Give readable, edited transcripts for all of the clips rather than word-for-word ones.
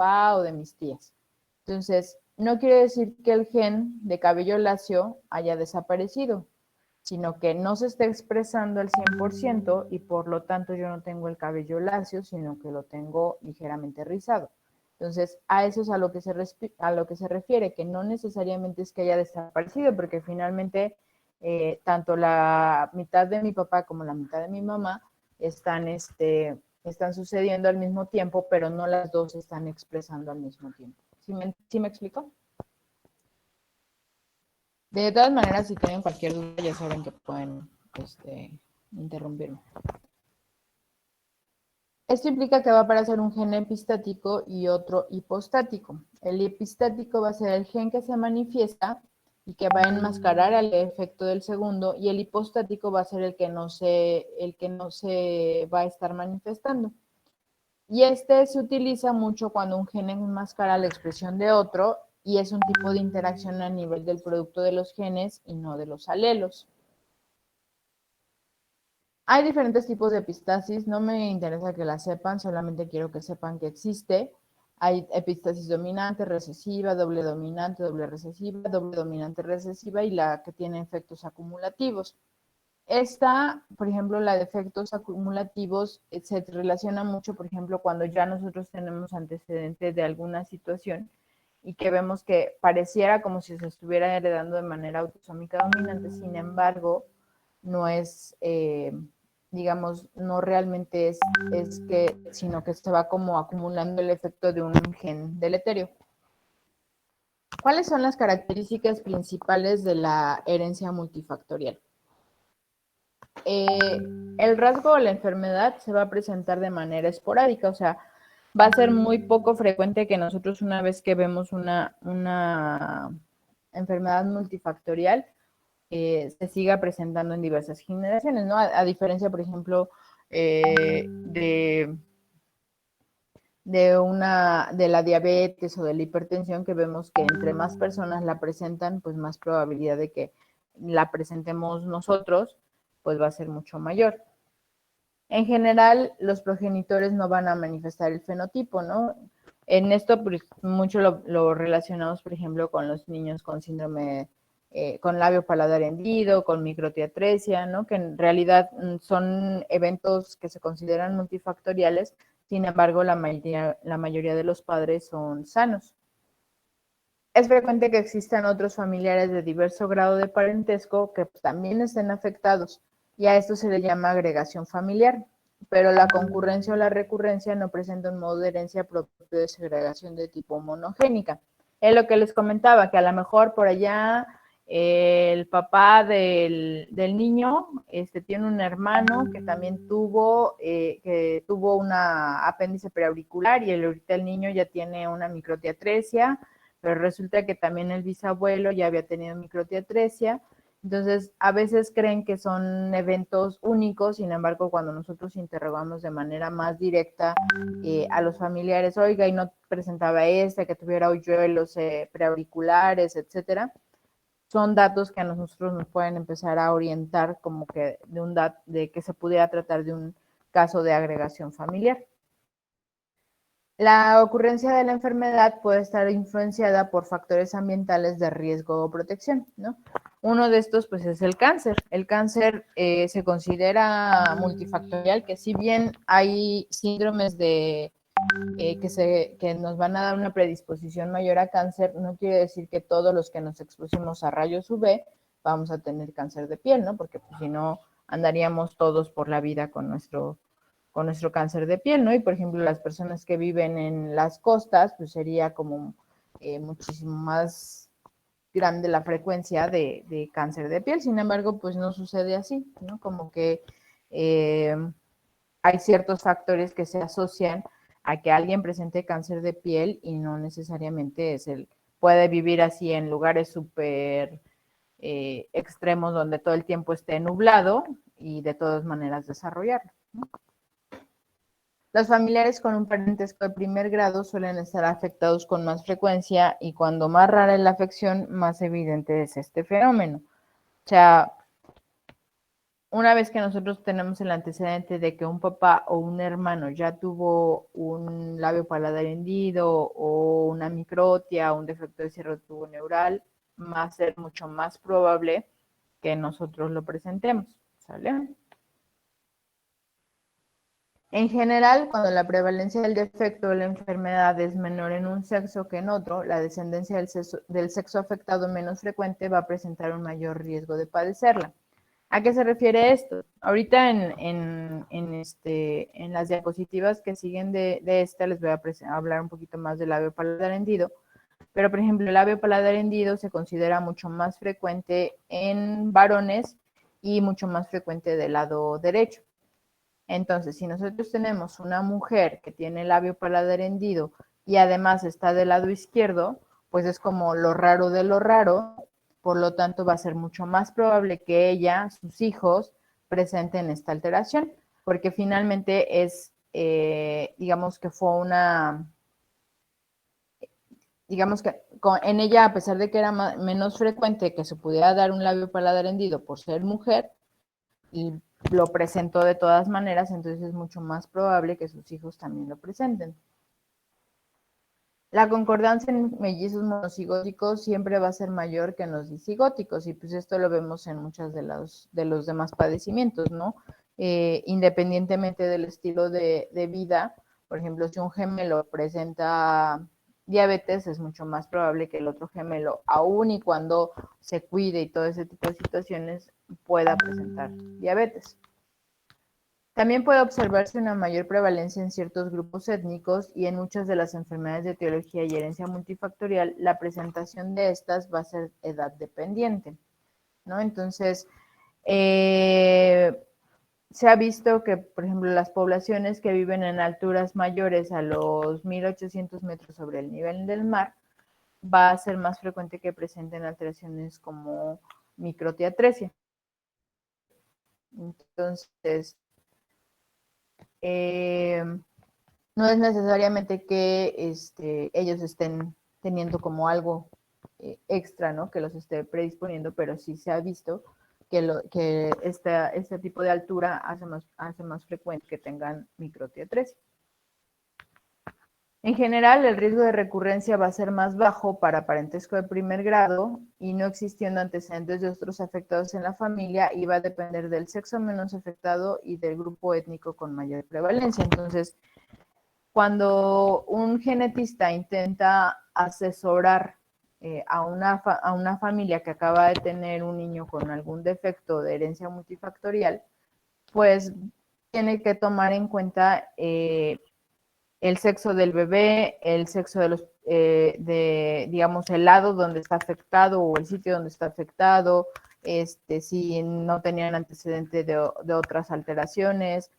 papá o de mis tías. Entonces, no quiere decir que el gen de cabello lacio haya desaparecido, sino que no se está expresando al 100% y por lo tanto yo no tengo el cabello lacio, sino que lo tengo ligeramente rizado. Entonces, a eso es a lo que se refiere, que no necesariamente es que haya desaparecido, porque finalmente tanto la mitad de mi papá como la mitad de mi mamá están sucediendo al mismo tiempo, pero no las dos se están expresando al mismo tiempo. ¿Sí me explico? De todas maneras, si tienen cualquier duda, ya saben que pueden interrumpirme. Esto implica que va a aparecer un gen epistático y otro hipostático. El epistático va a ser el gen que se manifiesta y que va a enmascarar al efecto del segundo, y el hipostático va a ser el que no se va a estar manifestando. Y se utiliza mucho cuando un gen enmascara la expresión de otro, y es un tipo de interacción a nivel del producto de los genes y no de los alelos. Hay diferentes tipos de epistasis, no me interesa que la sepan, solamente quiero que sepan que existe. Hay epistasis dominante, recesiva, doble dominante, doble recesiva, doble dominante recesiva y la que tiene efectos acumulativos. Esta, por ejemplo, la de efectos acumulativos se relaciona mucho, por ejemplo, cuando ya nosotros tenemos antecedentes de alguna situación y que vemos que pareciera como si se estuviera heredando de manera autosómica dominante, sin embargo, no es, digamos, no realmente es que, sino que se va como acumulando el efecto de un gen deleterio. ¿Cuáles son las características principales de la herencia multifactorial? El rasgo o la enfermedad se va a presentar de manera esporádica, o sea, va a ser muy poco frecuente que nosotros una vez que vemos una enfermedad multifactorial se siga presentando en diversas generaciones, ¿no? A diferencia, por ejemplo, de la diabetes o de la hipertensión, que vemos que entre más personas la presentan, pues más probabilidad de que la presentemos nosotros, pues va a ser mucho mayor. En general, los progenitores no van a manifestar el fenotipo, ¿no? En esto, pues, mucho lo relacionamos, por ejemplo, con los niños con síndrome, con labio paladar hendido, con microtiatresia, ¿no? Que en realidad son eventos que se consideran multifactoriales, sin embargo, la mayoría de los padres son sanos. Es frecuente que existan otros familiares de diverso grado de parentesco que también estén afectados, y a esto se le llama agregación familiar, pero la concurrencia o la recurrencia no presenta un modo de herencia propio de segregación de tipo monogénica. Es lo que les comentaba, que a lo mejor por allá el papá del niño tiene un hermano que también tuvo una apéndice preauricular, y ahorita el niño ya tiene una microtiatresia, pero resulta que también el bisabuelo ya había tenido microtiatresia. Entonces, a veces creen que son eventos únicos, sin embargo, cuando nosotros interrogamos de manera más directa a los familiares, oiga, y no presentaba que tuviera hoyuelos preauriculares, etcétera, son datos que a nosotros nos pueden empezar a orientar como que de que se pudiera tratar de un caso de agregación familiar. La ocurrencia de la enfermedad puede estar influenciada por factores ambientales de riesgo o protección, ¿no? Uno de estos, pues, es el cáncer. El cáncer se considera multifactorial, que si bien hay síndromes que nos van a dar una predisposición mayor a cáncer, no quiere decir que todos los que nos expusimos a rayos UV vamos a tener cáncer de piel, ¿no? Porque pues, si no, andaríamos todos por la vida con nuestro cáncer de piel, ¿no? Y por ejemplo, las personas que viven en las costas, pues sería como muchísimo más grande la frecuencia de cáncer de piel. Sin embargo, pues no sucede así, ¿no? Como que hay ciertos factores que se asocian a que alguien presente cáncer de piel y no necesariamente puede vivir así en lugares súper extremos donde todo el tiempo esté nublado y de todas maneras desarrollarlo, ¿no? Los familiares con un parentesco de primer grado suelen estar afectados con más frecuencia, y cuando más rara es la afección, más evidente es este fenómeno. O sea, una vez que nosotros tenemos el antecedente de que un papá o un hermano ya tuvo un labio paladar hendido o una microtia o un defecto de cierre tubo neural, va a ser mucho más probable que nosotros lo presentemos, ¿sale? En general, cuando la prevalencia del defecto de la enfermedad es menor en un sexo que en otro, la descendencia del sexo afectado menos frecuente va a presentar un mayor riesgo de padecerla. ¿A qué se refiere esto? Ahorita en las diapositivas que siguen de esta les voy a hablar un poquito más del labio paladar hendido, pero por ejemplo el labio paladar hendido se considera mucho más frecuente en varones y mucho más frecuente del lado derecho. Entonces, si nosotros tenemos una mujer que tiene el labio paladar hendido y además está del lado izquierdo, pues es como lo raro de lo raro, por lo tanto va a ser mucho más probable que ella, sus hijos, presenten esta alteración, porque finalmente es, digamos que fue una, digamos que en ella, a pesar de que era menos frecuente que se pudiera dar un labio paladar hendido por ser mujer, y lo presentó de todas maneras, entonces es mucho más probable que sus hijos también lo presenten. La concordancia en mellizos monocigóticos siempre va a ser mayor que en los disigóticos, y pues esto lo vemos en muchos de los demás padecimientos, ¿no? Independientemente del estilo de vida, por ejemplo, si un gemelo presenta diabetes, es mucho más probable que el otro gemelo, aun y cuando se cuide y todo ese tipo de situaciones, pueda presentar diabetes. También puede observarse una mayor prevalencia en ciertos grupos étnicos y en muchas de las enfermedades de etiología y herencia multifactorial, la presentación de estas va a ser edad dependiente, ¿no? Entonces, se ha visto que, por ejemplo, las poblaciones que viven en alturas mayores a los 1800 metros sobre el nivel del mar, va a ser más frecuente que presenten alteraciones como microtiatresia. Entonces, no es necesariamente que ellos estén teniendo como algo extra, ¿no? Que los esté predisponiendo, pero sí se ha visto que este tipo de altura hace más frecuente que tengan microtiatresia. En general, el riesgo de recurrencia va a ser más bajo para parentesco de primer grado y no existiendo antecedentes de otros afectados en la familia, y va a depender del sexo menos afectado y del grupo étnico con mayor prevalencia. Entonces, cuando un genetista intenta asesorar a una familia que acaba de tener un niño con algún defecto de herencia multifactorial, pues tiene que tomar en cuenta el sexo del bebé, el sexo de los, digamos, el lado donde está afectado o el sitio donde está afectado, si no tenían antecedente de otras alteraciones,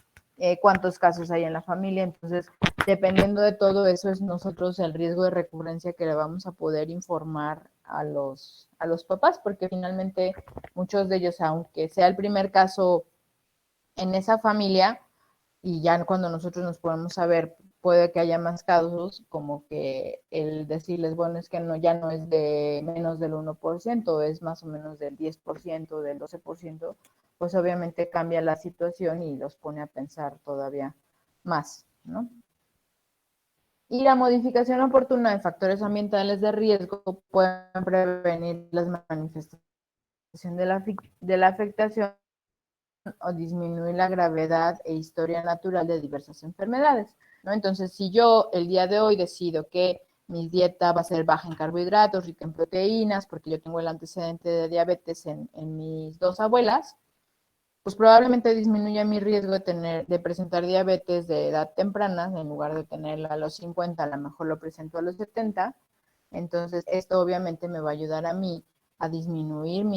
cuántos casos hay en la familia. Entonces, dependiendo de todo eso, es nosotros el riesgo de recurrencia que le vamos a poder informar a los papás, porque finalmente muchos de ellos, aunque sea el primer caso en esa familia, y ya cuando nosotros nos podemos saber, puede que haya más casos, como que el decirles, bueno, es que no, ya no es de menos del 1%, es más o menos del 10%, del 12%, pues obviamente cambia la situación y los pone a pensar todavía más, ¿no? Y la modificación oportuna de factores ambientales de riesgo pueden prevenir las manifestaciones de la afectación o disminuir la gravedad e historia natural de diversas enfermedades, ¿no? Entonces, si yo el día de hoy decido que mi dieta va a ser baja en carbohidratos, rica en proteínas, porque yo tengo el antecedente de diabetes en mis dos abuelas, pues probablemente disminuya mi riesgo de presentar diabetes de edad temprana. En lugar de tenerla a los 50, a lo mejor lo presento a los 70. Entonces, esto obviamente me va a ayudar a mí a disminuir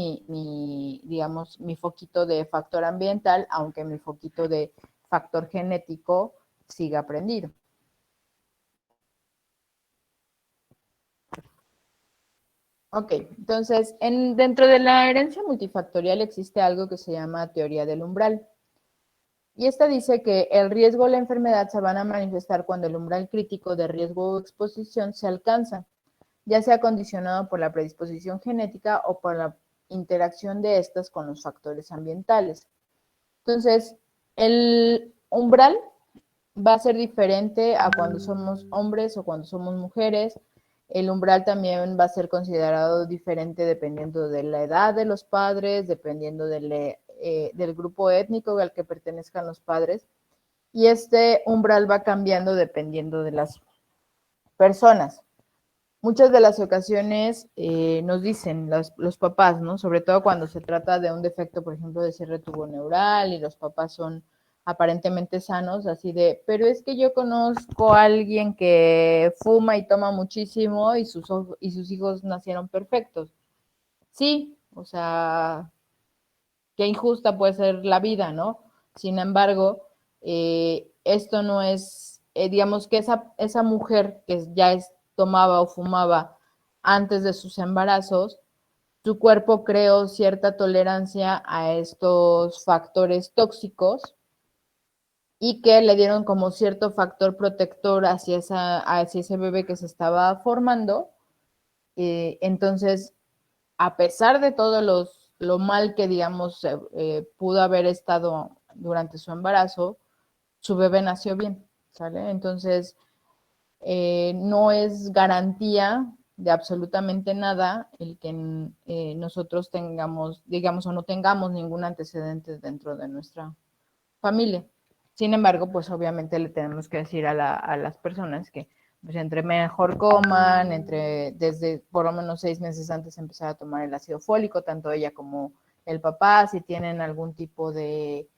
digamos, mi foquito de factor ambiental, aunque mi foquito de factor genético siga prendido. Ok, entonces, dentro de la herencia multifactorial existe algo que se llama teoría del umbral. Y esta dice que el riesgo o la enfermedad se van a manifestar cuando el umbral crítico de riesgo o exposición se alcanza, ya sea condicionado por la predisposición genética o por la interacción de estas con los factores ambientales. Entonces, el umbral va a ser diferente a cuando somos hombres o cuando somos mujeres. El umbral también va a ser considerado diferente dependiendo de la edad de los padres, dependiendo del grupo étnico al que pertenezcan los padres. Y este umbral va cambiando dependiendo de las personas. Muchas de las ocasiones nos dicen los papás, ¿no? Sobre todo cuando se trata de un defecto, por ejemplo, de cierre tuboneural y los papás son aparentemente sanos, así de, pero es que yo conozco a alguien que fuma y toma muchísimo y sus hijos nacieron perfectos. Sí, o sea, qué injusta puede ser la vida, ¿no? Sin embargo, esto no es, digamos que esa mujer que tomaba o fumaba antes de sus embarazos, su cuerpo creó cierta tolerancia a estos factores tóxicos y que le dieron como cierto factor protector hacia ese bebé que se estaba formando. Entonces, a pesar de todo lo mal que, digamos, pudo haber estado durante su embarazo, su bebé nació bien, ¿sale? Entonces, no es garantía de absolutamente nada el que nosotros tengamos, digamos, o no tengamos ningún antecedente dentro de nuestra familia. Sin embargo, pues obviamente le tenemos que decir a las personas que pues entre mejor coman, desde por lo menos 6 meses antes empezar a tomar el ácido fólico, tanto ella como el papá, si tienen algún tipo de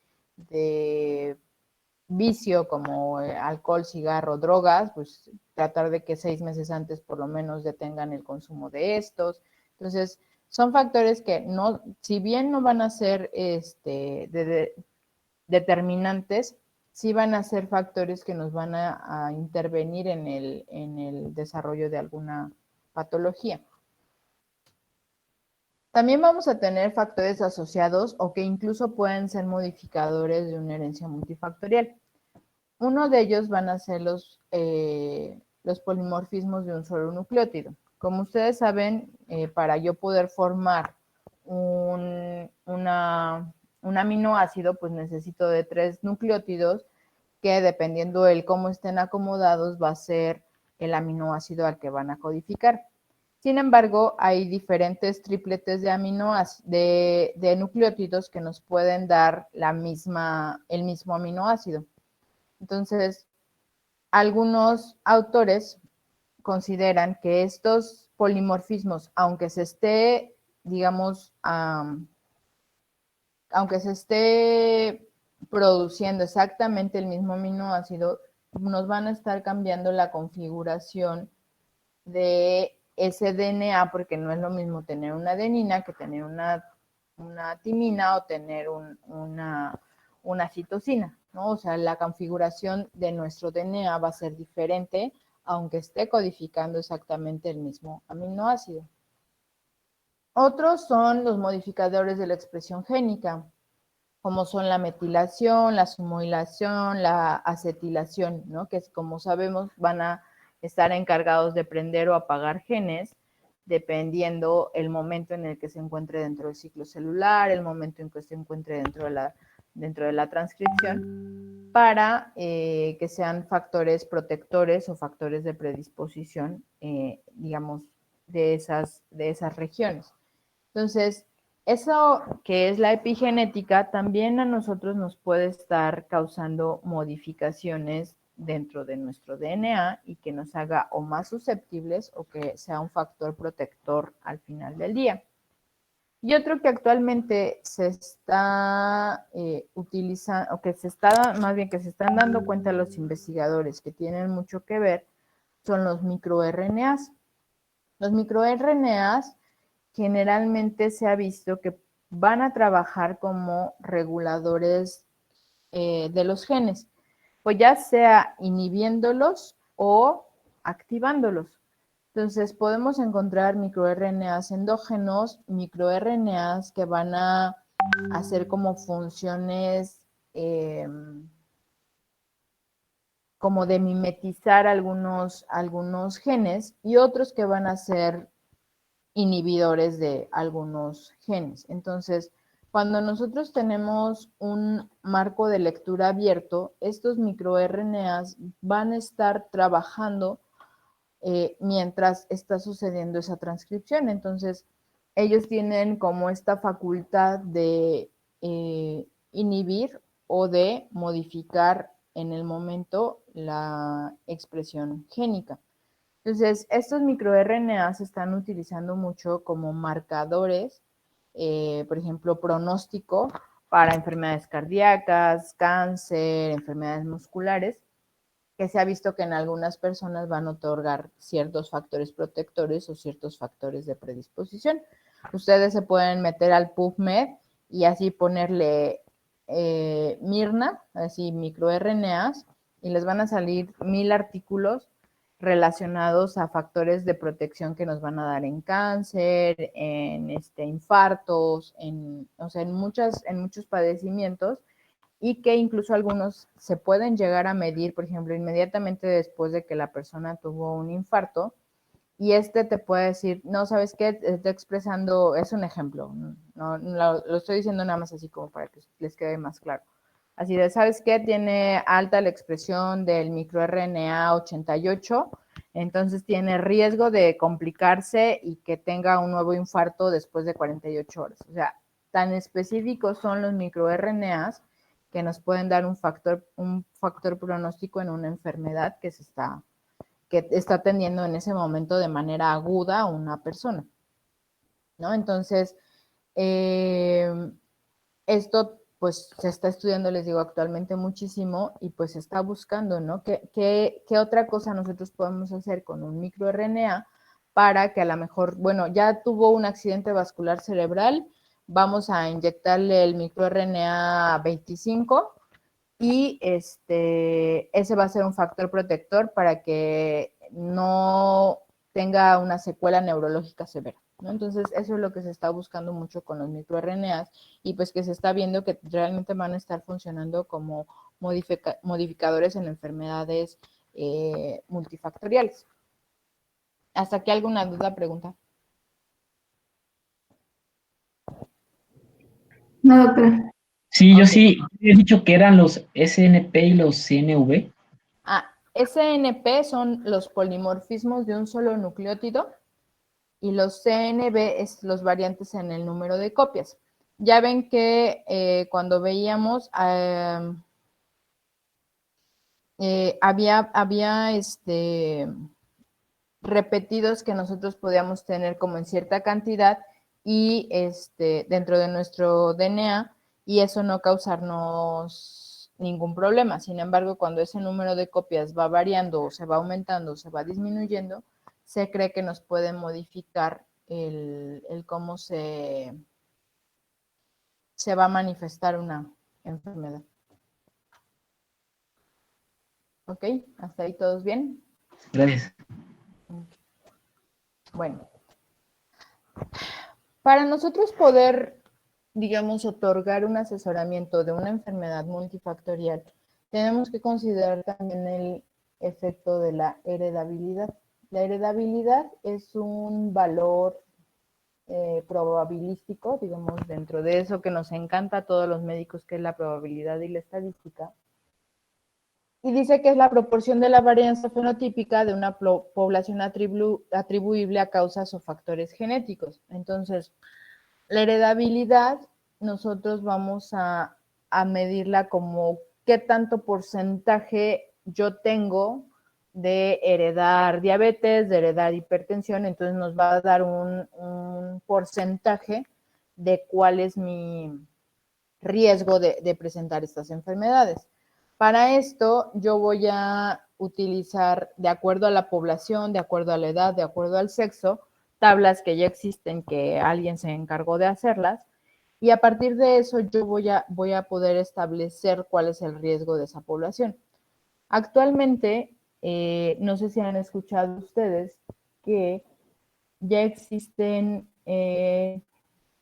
vicio como alcohol, cigarro, drogas, pues tratar de que 6 meses antes por lo menos detengan el consumo de estos. Entonces, son factores que no, si bien no van a ser determinantes, sí van a ser factores que nos van a intervenir en el desarrollo de alguna patología. También vamos a tener factores asociados o que incluso pueden ser modificadores de una herencia multifactorial. Uno de ellos van a ser los polimorfismos de un solo nucleótido. Como ustedes saben, para yo poder formar un aminoácido, pues necesito de 3 nucleótidos que dependiendo de cómo estén acomodados va a ser el aminoácido al que van a codificar. Sin embargo, hay diferentes tripletes de nucleótidos que nos pueden dar el mismo aminoácido. Entonces, algunos autores consideran que estos polimorfismos, aunque se esté, digamos, aunque se esté produciendo exactamente el mismo aminoácido, nos van a estar cambiando la configuración de ese DNA, porque no es lo mismo tener una adenina que tener una timina o tener una citosina, ¿no? O sea, la configuración de nuestro DNA va a ser diferente, aunque esté codificando exactamente el mismo aminoácido. Otros son los modificadores de la expresión génica, como son la metilación, la sumoilación, la acetilación, ¿no? Que como sabemos van a estar encargados de prender o apagar genes dependiendo el momento en el que se encuentre dentro del ciclo celular, el momento en que se encuentre dentro de la transcripción, para que sean factores protectores o factores de predisposición, digamos, de esas regiones. Entonces, eso que es la epigenética también a nosotros nos puede estar causando modificaciones dentro de nuestro DNA y que nos haga o más susceptibles o que sea un factor protector al final del día. Y otro que actualmente se está utilizando, o que se está, más bien que se están dando cuenta los investigadores que tienen mucho que ver, son los microRNAs. Los microRNAs generalmente se ha visto que van a trabajar como reguladores de los genes, pues ya sea inhibiéndolos o activándolos. Entonces podemos encontrar microRNAs endógenos, microRNAs que van a hacer como funciones como de mimetizar algunos genes y otros que van a ser inhibidores de algunos genes. Entonces, cuando nosotros tenemos un marco de lectura abierto, estos microRNAs van a estar trabajando mientras está sucediendo esa transcripción. Entonces, ellos tienen como esta facultad de inhibir o de modificar en el momento la expresión génica. Entonces, estos microRNA se están utilizando mucho como marcadores, por ejemplo, pronóstico para enfermedades cardíacas, cáncer, enfermedades musculares, que se ha visto que en algunas personas van a otorgar ciertos factores protectores o ciertos factores de predisposición. Ustedes se pueden meter al PubMed y así ponerle Mirna, así microRNAs, y les van a salir 1000 artículos relacionados a factores de protección que nos van a dar en cáncer, en infartos, o sea, en muchos padecimientos, y que incluso algunos se pueden llegar a medir, por ejemplo, inmediatamente después de que la persona tuvo un infarto, y te puede decir, no, ¿sabes qué? Está expresando, es un ejemplo, no lo estoy diciendo nada más así como para que les quede más claro. Así de, ¿sabes qué? Tiene alta la expresión del microRNA 88, entonces tiene riesgo de complicarse y que tenga un nuevo infarto después de 48 horas. O sea, tan específicos son los microRNAs que nos pueden dar un factor pronóstico en una enfermedad que está atendiendo en ese momento de manera aguda a una persona, ¿no? Entonces, esto pues se está estudiando, les digo, actualmente muchísimo y pues se está buscando, ¿no? ¿Qué otra cosa nosotros podemos hacer con un microRNA para que a lo mejor, bueno, ya tuvo un accidente vascular cerebral, vamos a inyectarle el microRNA 25 y ese va a ser un factor protector para que no tenga una secuela neurológica severa, ¿no? Entonces, eso es lo que se está buscando mucho con los microRNAs y pues que se está viendo que realmente van a estar funcionando como modificadores en enfermedades multifactoriales. ¿Hasta aquí alguna duda, pregunta? No, doctora. Sí, yo Okay. sí he dicho que eran los SNP y los CNV. SNP son los polimorfismos de un solo nucleótido y los CNV es los variantes en el número de copias. Ya ven que cuando veíamos había repetidos que nosotros podíamos tener como en cierta cantidad y dentro de nuestro DNA y eso no causarnos ningún problema. Sin embargo, cuando ese número de copias va variando o se va aumentando o se va disminuyendo, se cree que nos puede modificar el cómo se va a manifestar una enfermedad. ¿Ok? ¿Hasta ahí todos bien? Gracias. Bueno, para nosotros poder, digamos, otorgar un asesoramiento de una enfermedad multifactorial, tenemos que considerar también el efecto de la heredabilidad. La heredabilidad es un valor probabilístico, digamos, dentro de eso que nos encanta a todos los médicos, que es la probabilidad y la estadística. Y dice que es la proporción de la varianza fenotípica de una población atribuible a causas o factores genéticos. Entonces, la heredabilidad nosotros vamos a medirla como qué tanto porcentaje yo tengo de heredar diabetes, de heredar hipertensión, entonces nos va a dar un porcentaje de cuál es mi riesgo de presentar estas enfermedades. Para esto yo voy a utilizar, de acuerdo a la población, de acuerdo a la edad, de acuerdo al sexo, tablas que ya existen, que alguien se encargó de hacerlas, y a partir de eso yo voy a poder establecer cuál es el riesgo de esa población. Actualmente, no sé si han escuchado ustedes que ya existen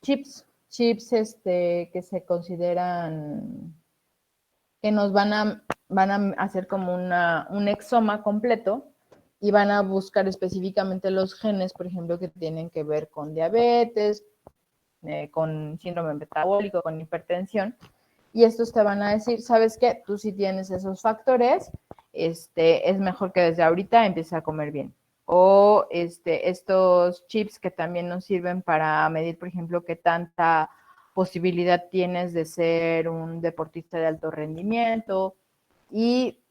chips que se consideran que nos van a hacer como un exoma completo y van a buscar específicamente los genes, por ejemplo, que tienen que ver con diabetes, con síndrome metabólico, con hipertensión, y estos te van a decir, ¿sabes qué? Tú sí tienes esos factores, es mejor que desde ahorita empieces a comer bien. O estos chips que también nos sirven para medir, por ejemplo, qué tanta posibilidad tienes de ser un deportista de alto rendimiento y,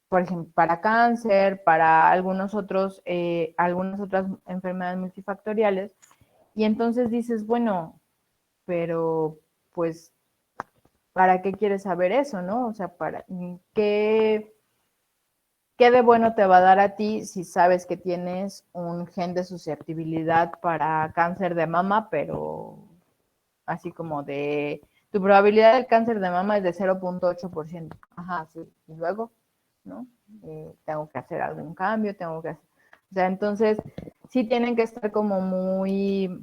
por ejemplo, para cáncer, para algunas otras enfermedades multifactoriales. Y entonces dices, bueno, pero pues, ¿para qué quieres saber eso, no? O sea, ¿qué de bueno te va a dar a ti si sabes que tienes un gen de susceptibilidad para cáncer de mama, pero así como de tu probabilidad del cáncer de mama es de 0.8%? Ajá, sí, y luego, ¿no? Tengo que hacer algún cambio, o sea, entonces sí tienen que estar como muy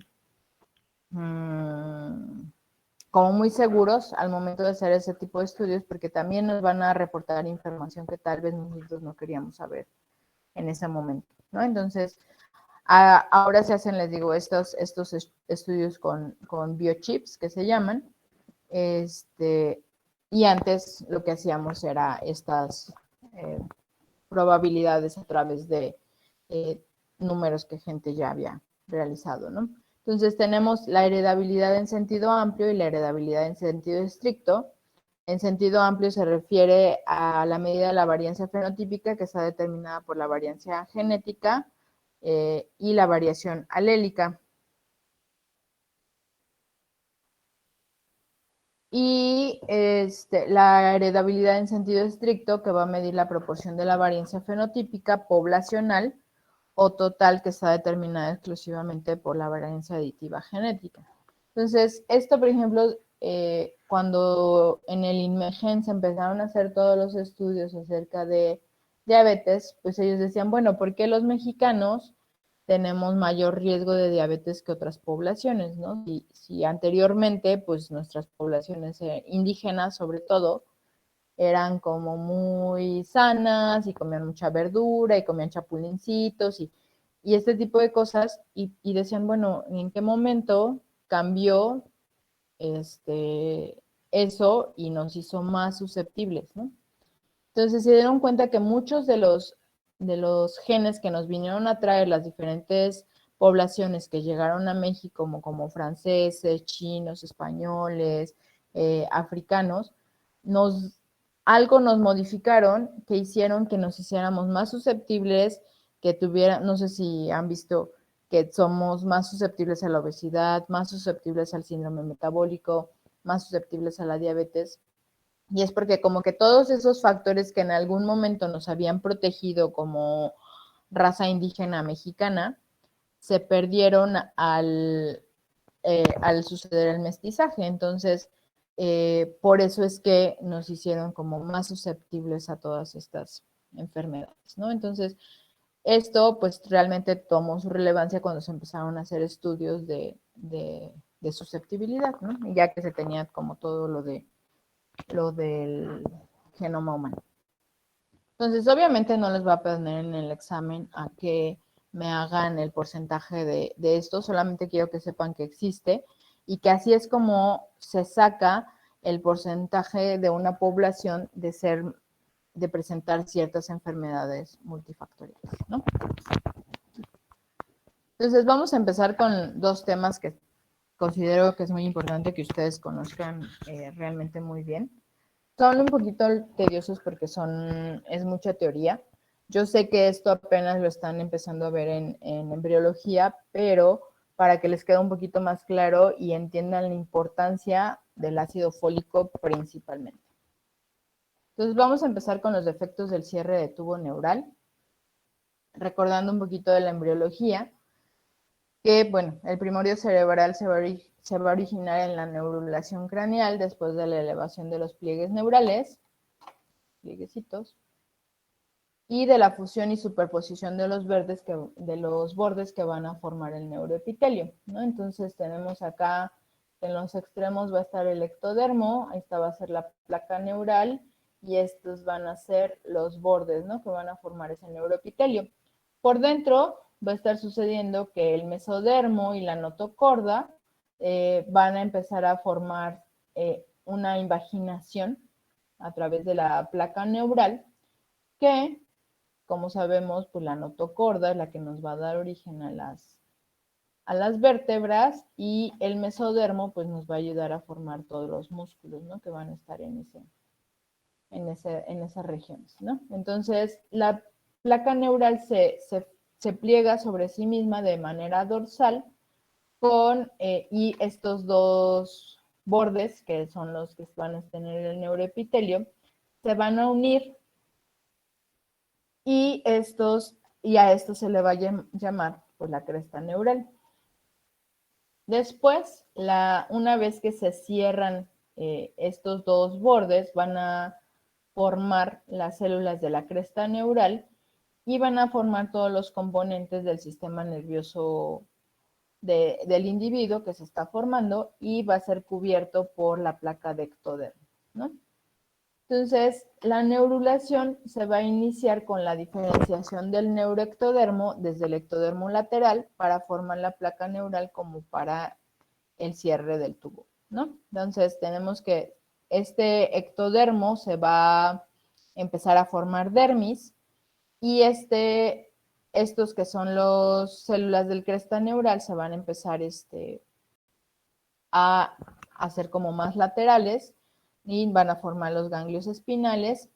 seguros al momento de hacer ese tipo de estudios, porque también nos van a reportar información que tal vez nosotros no queríamos saber en ese momento, ¿no? Entonces, ahora se hacen, les digo, estos estudios con biochips que se llaman, y antes lo que hacíamos era estas probabilidades a través de números que gente ya había realizado, ¿no? Entonces tenemos la heredabilidad en sentido amplio y la heredabilidad en sentido estricto. En sentido amplio se refiere a la medida de la varianza fenotípica que está determinada por la varianza genética y la variación alélica. Y la heredabilidad en sentido estricto, que va a medir la proporción de la varianza fenotípica poblacional o total, que está determinada exclusivamente por la varianza aditiva genética. Entonces, esto, por ejemplo, cuando en el INMEGEN se empezaron a hacer todos los estudios acerca de diabetes, pues ellos decían, bueno, ¿por qué los mexicanos tenemos mayor riesgo de diabetes que otras poblaciones, ¿no? Si anteriormente, pues nuestras poblaciones indígenas, sobre todo, eran como muy sanas y comían mucha verdura y comían chapulincitos y este tipo de cosas, y decían, bueno, ¿en qué momento cambió eso y nos hizo más susceptibles, ¿no? Entonces se dieron cuenta que muchos de los genes que nos vinieron a traer las diferentes poblaciones que llegaron a México, como franceses, chinos, españoles, africanos, algo nos modificaron que hicieron que nos hiciéramos más susceptibles, que tuvieran, no sé si han visto que somos más susceptibles a la obesidad, más susceptibles al síndrome metabólico, más susceptibles a la diabetes. Y es porque como que todos esos factores que en algún momento nos habían protegido como raza indígena mexicana, se perdieron al suceder el mestizaje. Entonces, por eso es que nos hicieron como más susceptibles a todas estas enfermedades, ¿no? Entonces, esto pues realmente tomó su relevancia cuando se empezaron a hacer estudios de susceptibilidad, ¿no? Ya que se tenía como todo lo del genoma humano. Entonces, obviamente no les va a poner en el examen a que me hagan el porcentaje de esto, solamente quiero que sepan que existe y que así es como se saca el porcentaje de una población de presentar ciertas enfermedades multifactoriales, ¿no? Entonces, vamos a empezar con dos temas que considero que es muy importante que ustedes conozcan realmente muy bien. Son un poquito tediosos porque es mucha teoría. Yo sé que esto apenas lo están empezando a ver en embriología, pero para que les quede un poquito más claro y entiendan la importancia del ácido fólico principalmente. Entonces vamos a empezar con los defectos del cierre de tubo neural, recordando un poquito de la embriología, que bueno, el primorio cerebral se va a originar en la neurulación craneal después de la elevación de los pliegues neurales, plieguecitos, y de la fusión y superposición de los bordes que van a formar el neuroepitelio, ¿no? Entonces tenemos acá, en los extremos va a estar el ectodermo, esta va a ser la placa neural, y estos van a ser los bordes, ¿no? Que van a formar ese neuroepitelio. Por dentro va a estar sucediendo que el mesodermo y la notocorda van a empezar a formar una invaginación a través de la placa neural que, como sabemos, pues la notocorda es la que nos va a dar origen a las vértebras y el mesodermo pues nos va a ayudar a formar todos los músculos, ¿no? Que van a estar en esas regiones, ¿no? Entonces, la placa neural se pliega sobre sí misma de manera dorsal y estos dos bordes, que son los que van a tener el neuroepitelio, se van a unir y a esto se le va a llamar pues, la cresta neural. Después, una vez que se cierran estos dos bordes, van a formar las células de la cresta neural y van a formar todos los componentes del sistema nervioso del individuo que se está formando y va a ser cubierto por la placa de ectodermo, ¿no? Entonces, la neurulación se va a iniciar con la diferenciación del neuroectodermo desde el ectodermo lateral para formar la placa neural como para el cierre del tubo, ¿no? Entonces, tenemos que este ectodermo se va a empezar a formar dermis y estos que son las células del cresta neural se van a empezar a hacer como más laterales y van a formar los ganglios espinales.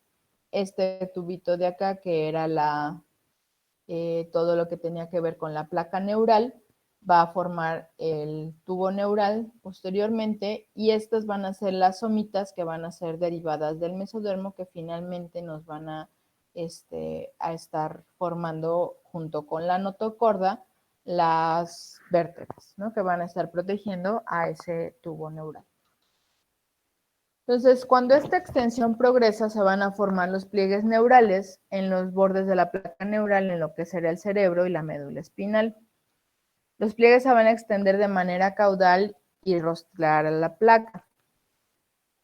Este tubito de acá que era todo lo que tenía que ver con la placa neural va a formar el tubo neural posteriormente y estas van a ser las somitas que van a ser derivadas del mesodermo que finalmente nos van a estar formando junto con la notocorda las vértebras, ¿no? Que van a estar protegiendo a ese tubo neural. Entonces, cuando esta extensión progresa, se van a formar los pliegues neurales en los bordes de la placa neural, en lo que será el cerebro y la médula espinal. Los pliegues se van a extender de manera caudal y rostrar a la placa.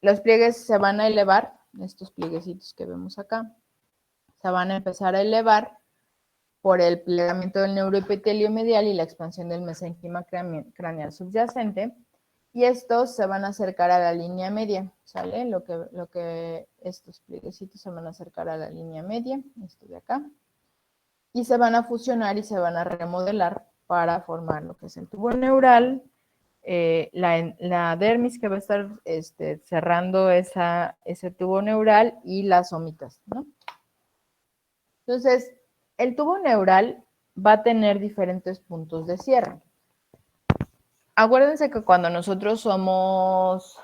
Los pliegues se van a elevar, estos plieguecitos que vemos acá, se van a empezar a elevar por el plegamiento del neuroepitelio medial y la expansión del mesénquima craneal subyacente, y estos se van a acercar a la línea media, ¿sale? Estos plieguecitos se van a acercar a la línea media, esto de acá, y se van a fusionar y se van a remodelar para formar lo que es el tubo neural, la dermis que va a estar cerrando ese tubo neural y las somitas, ¿no? Entonces, el tubo neural va a tener diferentes puntos de cierre. Acuérdense que cuando nosotros somos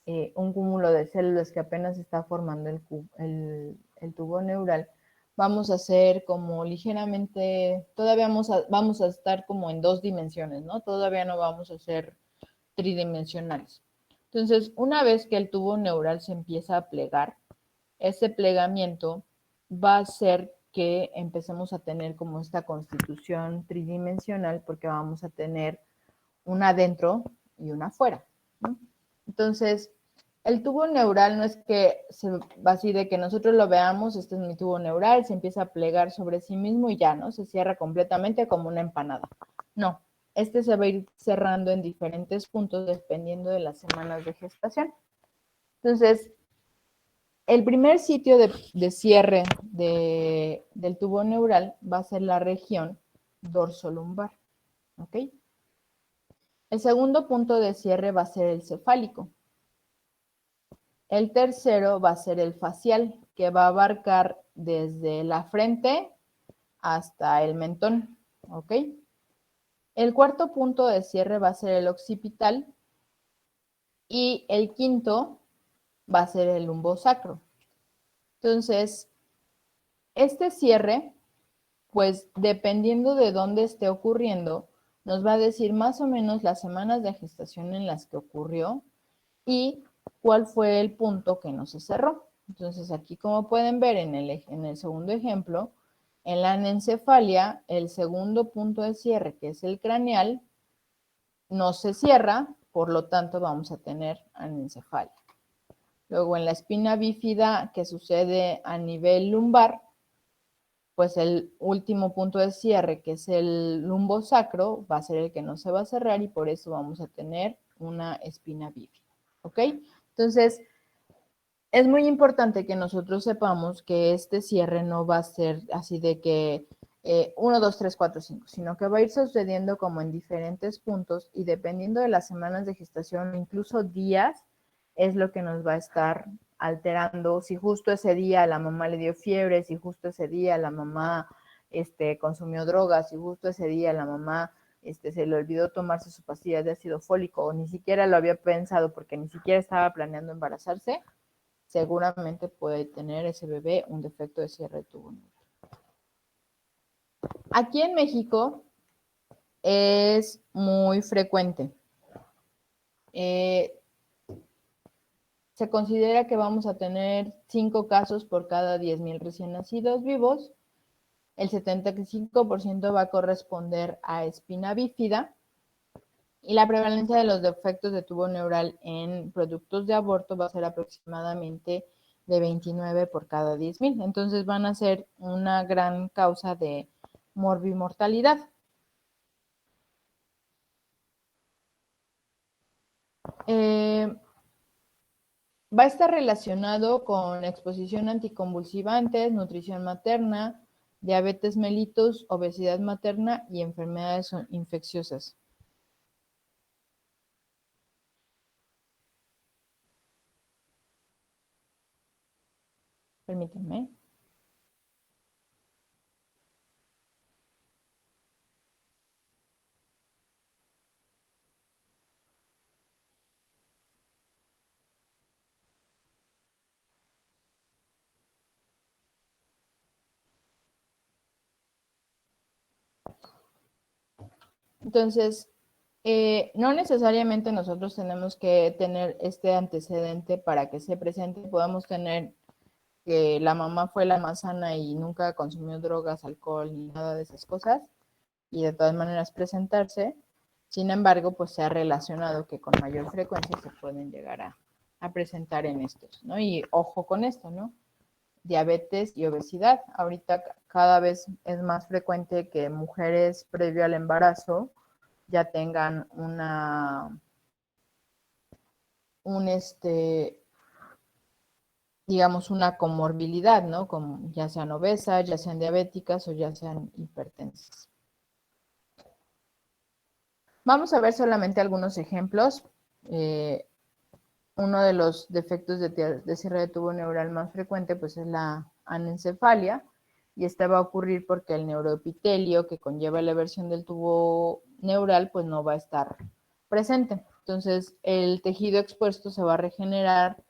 un cúmulo de células que apenas está formando el tubo neural, vamos a ser como ligeramente, todavía vamos a estar como en 2 dimensiones, ¿no? Todavía no vamos a ser tridimensionales. Entonces, una vez que el tubo neural se empieza a plegar, ese plegamiento va a hacer que empecemos a tener como esta constitución tridimensional porque vamos a tener una adentro y una afuera, ¿no? Entonces, el tubo neural no es que se va así de que nosotros lo veamos, este es mi tubo neural, se empieza a plegar sobre sí mismo y ya, ¿no? Se cierra completamente como una empanada. No, se va a ir cerrando en diferentes puntos dependiendo de las semanas de gestación. Entonces, el primer sitio de cierre del tubo neural va a ser la región dorsolumbar, ¿ok? El segundo punto de cierre va a ser el cefálico. El tercero va a ser el facial, que va a abarcar desde la frente hasta el mentón, ¿ok? El cuarto punto de cierre va a ser el occipital y el quinto va a ser el lumbosacro. Entonces, este cierre, pues dependiendo de dónde esté ocurriendo, nos va a decir más o menos las semanas de gestación en las que ocurrió y cuál fue el punto que no se cerró. Entonces, aquí como pueden ver en el segundo ejemplo, en la anencefalia, el segundo punto de cierre, que es el craneal, no se cierra, por lo tanto vamos a tener anencefalia. Luego en la espina bífida, que sucede a nivel lumbar, pues el último punto de cierre, que es el lumbosacro, va a ser el que no se va a cerrar y por eso vamos a tener una espina bífida, ¿ok? Entonces, es muy importante que nosotros sepamos que este cierre no va a ser así de que 1, 2, 3, 4, 5, sino que va a ir sucediendo como en diferentes puntos y dependiendo de las semanas de gestación, incluso días, es lo que nos va a estar alterando. Si justo ese día la mamá le dio fiebre, si justo ese día la mamá consumió drogas, si justo ese día la mamá se le olvidó tomarse su pastilla de ácido fólico o ni siquiera lo había pensado porque ni siquiera estaba planeando embarazarse, seguramente puede tener ese bebé un defecto de cierre de tubo neural. Aquí en México es muy frecuente. Se considera que vamos a tener 5 casos por cada 10,000 recién nacidos vivos. El 75% va a corresponder a espina bífida y la prevalencia de los defectos de tubo neural en productos de aborto va a ser aproximadamente de 29 por cada 10,000. Entonces van a ser una gran causa de morbimortalidad. Va a estar relacionado con exposición a anticonvulsivantes, nutrición materna, diabetes mellitus, obesidad materna y enfermedades infecciosas. Permítanme. Entonces, no necesariamente nosotros tenemos que tener este antecedente para que se presente. Podemos tener que la mamá fue la más sana y nunca consumió drogas, alcohol ni nada de esas cosas y de todas maneras presentarse. Sin embargo, pues se ha relacionado que con mayor frecuencia se pueden llegar a presentar en estos, ¿no? Y ojo con esto, ¿no? Diabetes y obesidad. Ahorita cada vez es más frecuente que mujeres previo al embarazo ya tengan digamos, una comorbilidad, ¿no? Como ya sean obesas, ya sean diabéticas o ya sean hipertensas. Vamos a ver solamente algunos ejemplos. Uno de los defectos de cierre de tubo neural más frecuente pues es la anencefalia y esta va a ocurrir porque el neuroepitelio que conlleva la eversión del tubo neural pues no va a estar presente. Entonces el tejido expuesto se va a regenerar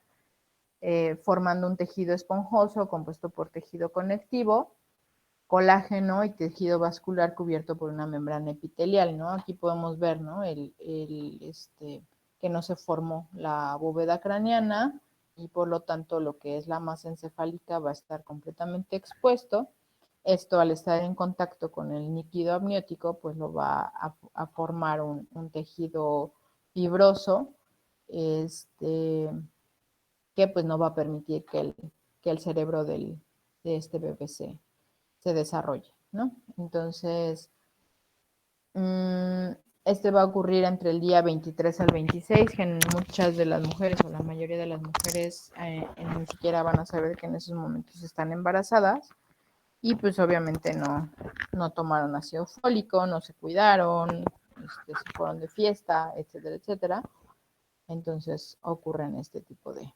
formando un tejido esponjoso compuesto por tejido conectivo, colágeno y tejido vascular cubierto por una membrana epitelial, ¿no? Aquí podemos ver, ¿no? Que no se formó la bóveda craneana y por lo tanto lo que es la masa encefálica va a estar completamente expuesto. Esto al estar en contacto con el líquido amniótico pues lo va a formar un tejido fibroso que pues no va a permitir que el cerebro de este bebé se desarrolle, ¿no? Entonces, este va a ocurrir entre el día 23 al 26, que muchas de las mujeres o la mayoría de las mujeres ni siquiera van a saber que en esos momentos están embarazadas y pues obviamente no tomaron ácido fólico, no se cuidaron, se fueron de fiesta, etcétera, etcétera. Entonces ocurren este tipo de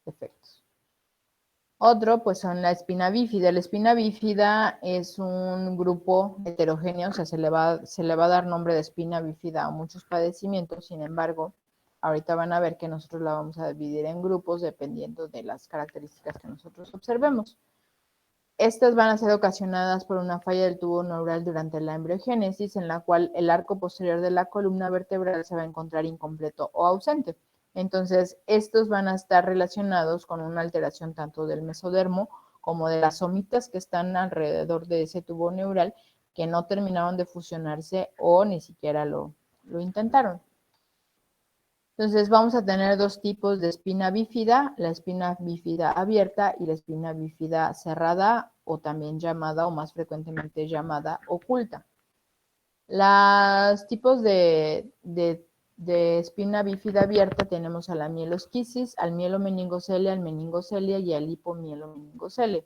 efectos. Otro, pues son la espina bífida. La espina bífida es un grupo heterogéneo, o sea, se le va a dar nombre de espina bífida a muchos padecimientos, sin embargo, ahorita van a ver que nosotros la vamos a dividir en grupos dependiendo de las características que nosotros observemos. Estas van a ser ocasionadas por una falla del tubo neural durante la embriogénesis, en la cual el arco posterior de la columna vertebral se va a encontrar incompleto o ausente. Entonces, estos van a estar relacionados con una alteración tanto del mesodermo como de las somitas que están alrededor de ese tubo neural que no terminaron de fusionarse o ni siquiera lo intentaron. Entonces vamos a tener dos tipos de espina bífida, la espina bífida abierta y la espina bífida cerrada o también llamada, o más frecuentemente llamada, oculta. Los tipos de espina bífida abierta tenemos a la mielosquisis, al mielomeningocele, al meningocele y al hipomielomenincocele.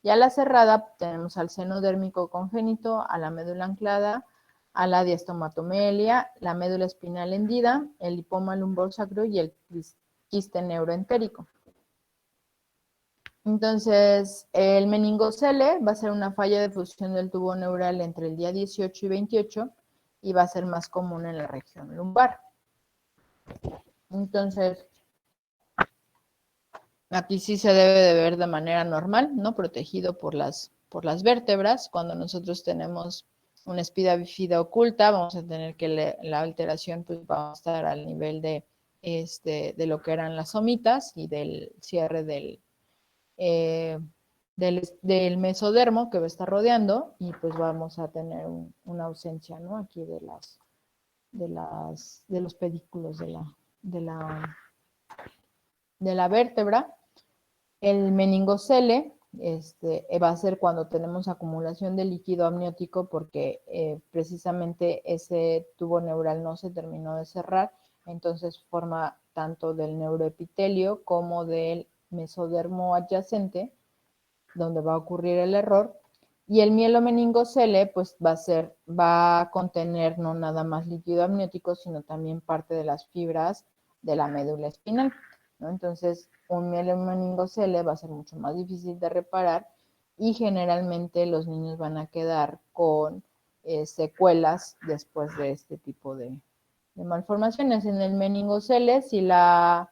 Y a la cerrada tenemos al seno dérmico congénito, a la médula anclada, a la diastomatomelia, la médula espinal hendida, el lipoma lumbosacro y el quiste neuroentérico. Entonces, el meningocele va a ser una falla de fusión del tubo neural entre el día 18 y 28 y va a ser más común en la región lumbar. Entonces, aquí sí se debe de ver de manera normal, ¿no? Protegido por las vértebras. Cuando nosotros tenemos una espina bífida oculta, vamos a tener que la alteración pues, va a estar al nivel de lo que eran las somitas y del cierre del mesodermo que va a estar rodeando, y pues vamos a tener una ausencia, ¿no? Aquí de los pedículos de la vértebra. El meningocele va a ser cuando tenemos acumulación de líquido amniótico porque precisamente ese tubo neural no se terminó de cerrar, entonces forma tanto del neuroepitelio como del mesodermo adyacente, donde va a ocurrir el error. Y el mielomeningocele pues va a contener no nada más líquido amniótico, sino también parte de las fibras de la médula espinal, ¿no? Entonces, un mielomeningocele va a ser mucho más difícil de reparar y generalmente los niños van a quedar con secuelas después de este tipo de malformaciones. En el meningocele, si la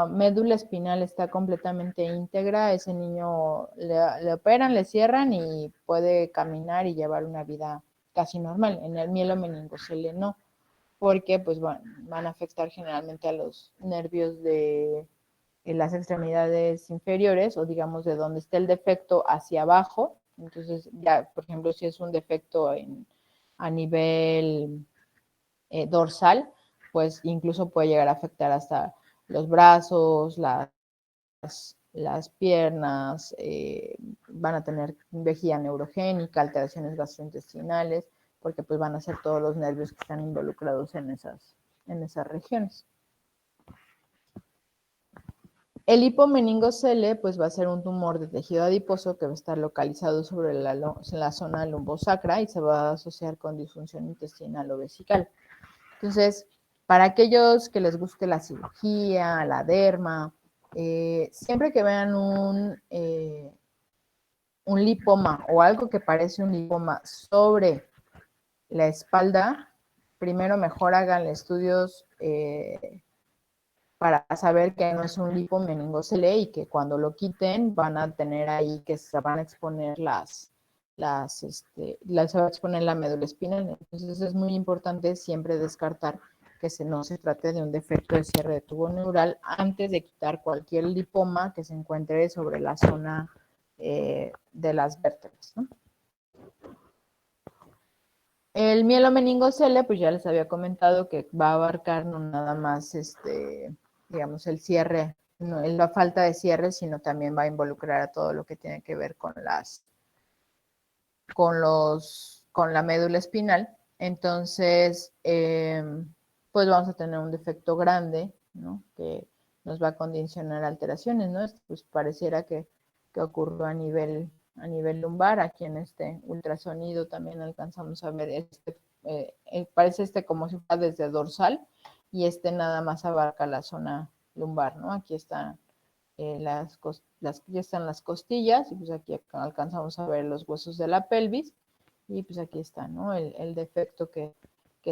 médula espinal está completamente íntegra, ese niño le operan, le cierran y puede caminar y llevar una vida casi normal. En el mielomeningocele no, porque pues van a afectar generalmente a los nervios de las extremidades inferiores, o digamos de donde esté el defecto hacia abajo. Entonces ya, por ejemplo, si es un defecto a nivel dorsal, pues incluso puede llegar a afectar hasta los brazos, las piernas, van a tener vejiga neurogénica, alteraciones gastrointestinales, porque pues van a ser todos los nervios que están involucrados en esas regiones. El hipomeningocele pues va a ser un tumor de tejido adiposo que va a estar localizado sobre la zona lumbosacra y se va a asociar con disfunción intestinal o vesical. Entonces, para aquellos que les guste la cirugía, la derma, siempre que vean un lipoma o algo que parece un lipoma sobre la espalda, primero mejor hagan estudios para saber que no es un lipomeningocele y que cuando lo quiten van a tener ahí que se van a exponer se va a exponer la médula espinal. Entonces es muy importante siempre descartar que no se trate de un defecto de cierre de tubo neural antes de quitar cualquier lipoma que se encuentre sobre la zona de las vértebras, ¿no? El mielomeningocele, pues ya les había comentado que va a abarcar no nada más digamos, el cierre, no, la falta de cierre, sino también va a involucrar a todo lo que tiene que ver con la médula espinal. Entonces, pues vamos a tener un defecto grande, ¿no? Que nos va a condicionar alteraciones, ¿no? Pues pareciera que ocurrió a nivel lumbar. Aquí en este ultrasonido también alcanzamos a ver parece como si fuera desde dorsal, y nada más abarca la zona lumbar, ¿no? Aquí están ya están las costillas, y pues aquí alcanzamos a ver los huesos de la pelvis, y pues aquí está, ¿no? El defecto que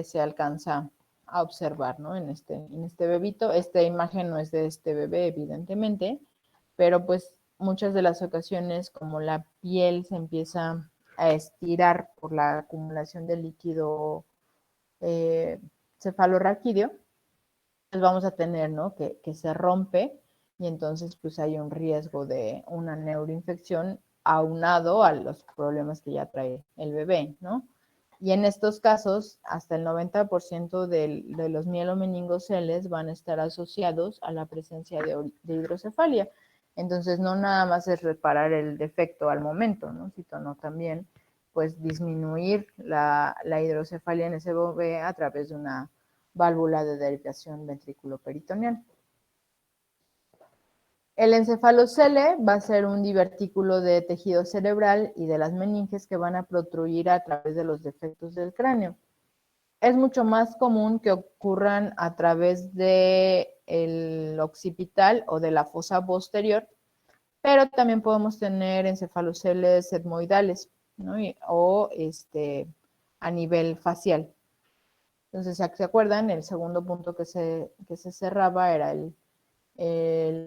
se alcanza a observar, ¿no? En este bebito. Esta imagen no es de este bebé, evidentemente, pero pues muchas de las ocasiones, como la piel se empieza a estirar por la acumulación de líquido cefalorraquídeo, pues vamos a tener, ¿no? Que se rompe, y entonces pues hay un riesgo de una neuroinfección aunado a los problemas que ya trae el bebé, ¿no? Y en estos casos, hasta el 90% de los mielomeningoceles van a estar asociados a la presencia de hidrocefalia. Entonces, no nada más es reparar el defecto al momento, ¿no? Sino también, pues, disminuir la hidrocefalia en ese bebé a través de una válvula de derivación ventrículo-peritoneal. El encefalocele va a ser un divertículo de tejido cerebral y de las meninges que van a protruir a través de los defectos del cráneo. Es mucho más común que ocurran a través del occipital o de la fosa posterior, pero también podemos tener encefaloceles etmoidales, ¿no? O a nivel facial. Entonces, ¿se acuerdan? El segundo punto que se cerraba era el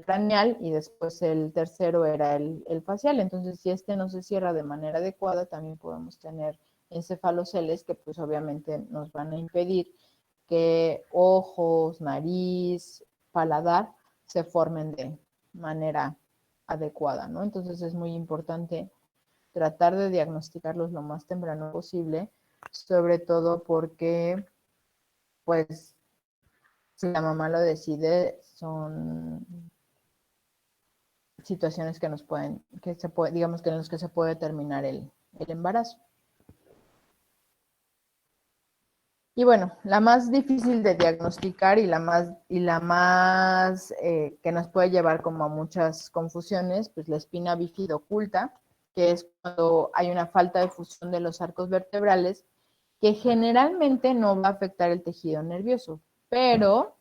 craneal y después el tercero era el facial. Entonces, si no se cierra de manera adecuada, también podemos tener encefaloceles que pues obviamente nos van a impedir que ojos, nariz, paladar se formen de manera adecuada, ¿no? Entonces es muy importante tratar de diagnosticarlos lo más temprano posible, sobre todo porque, pues, si la mamá lo decide, son situaciones que nos pueden, digamos que en las que se puede terminar el embarazo. Y bueno, la más difícil de diagnosticar y la más que nos puede llevar como a muchas confusiones, pues la espina bífida oculta, que es cuando hay una falta de fusión de los arcos vertebrales, que generalmente no va a afectar el tejido nervioso, pero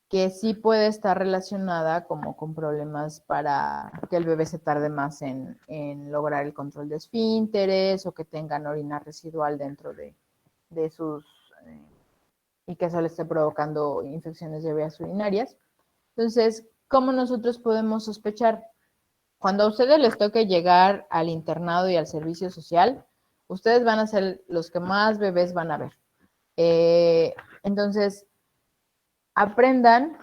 que sí puede estar relacionada como con problemas para que el bebé se tarde más en lograr el control de esfínteres o que tengan orina residual dentro de sus, y que eso le esté provocando infecciones de vías urinarias. Entonces, ¿cómo nosotros podemos sospechar? Cuando a ustedes les toque llegar al internado y al servicio social, ustedes van a ser los que más bebés van a ver. Entonces, aprendan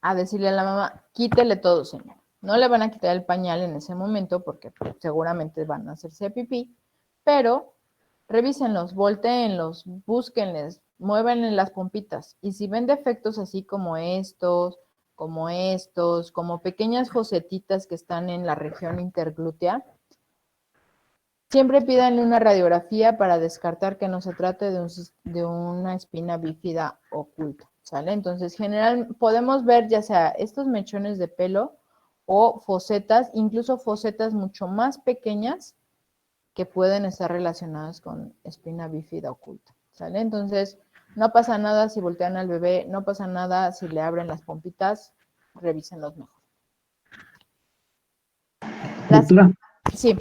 a decirle a la mamá, quítele todo, señor. No le van a quitar el pañal en ese momento porque seguramente van a hacerse pipí, pero revísenlos, voltéenlos, búsquenles, muévanle las pompitas. Y si ven defectos así como como pequeñas fosetitas que están en la región interglútea, siempre pídanle una radiografía para descartar que no se trate de una espina bífida oculta, ¿sale? Entonces, general, podemos ver ya sea estos mechones de pelo o fosetas, incluso fosetas mucho más pequeñas que pueden estar relacionadas con espina bífida oculta, ¿sale? Entonces, no pasa nada si voltean al bebé, no pasa nada si le abren las pompitas, revísenlos mejor. Doctora, Sí.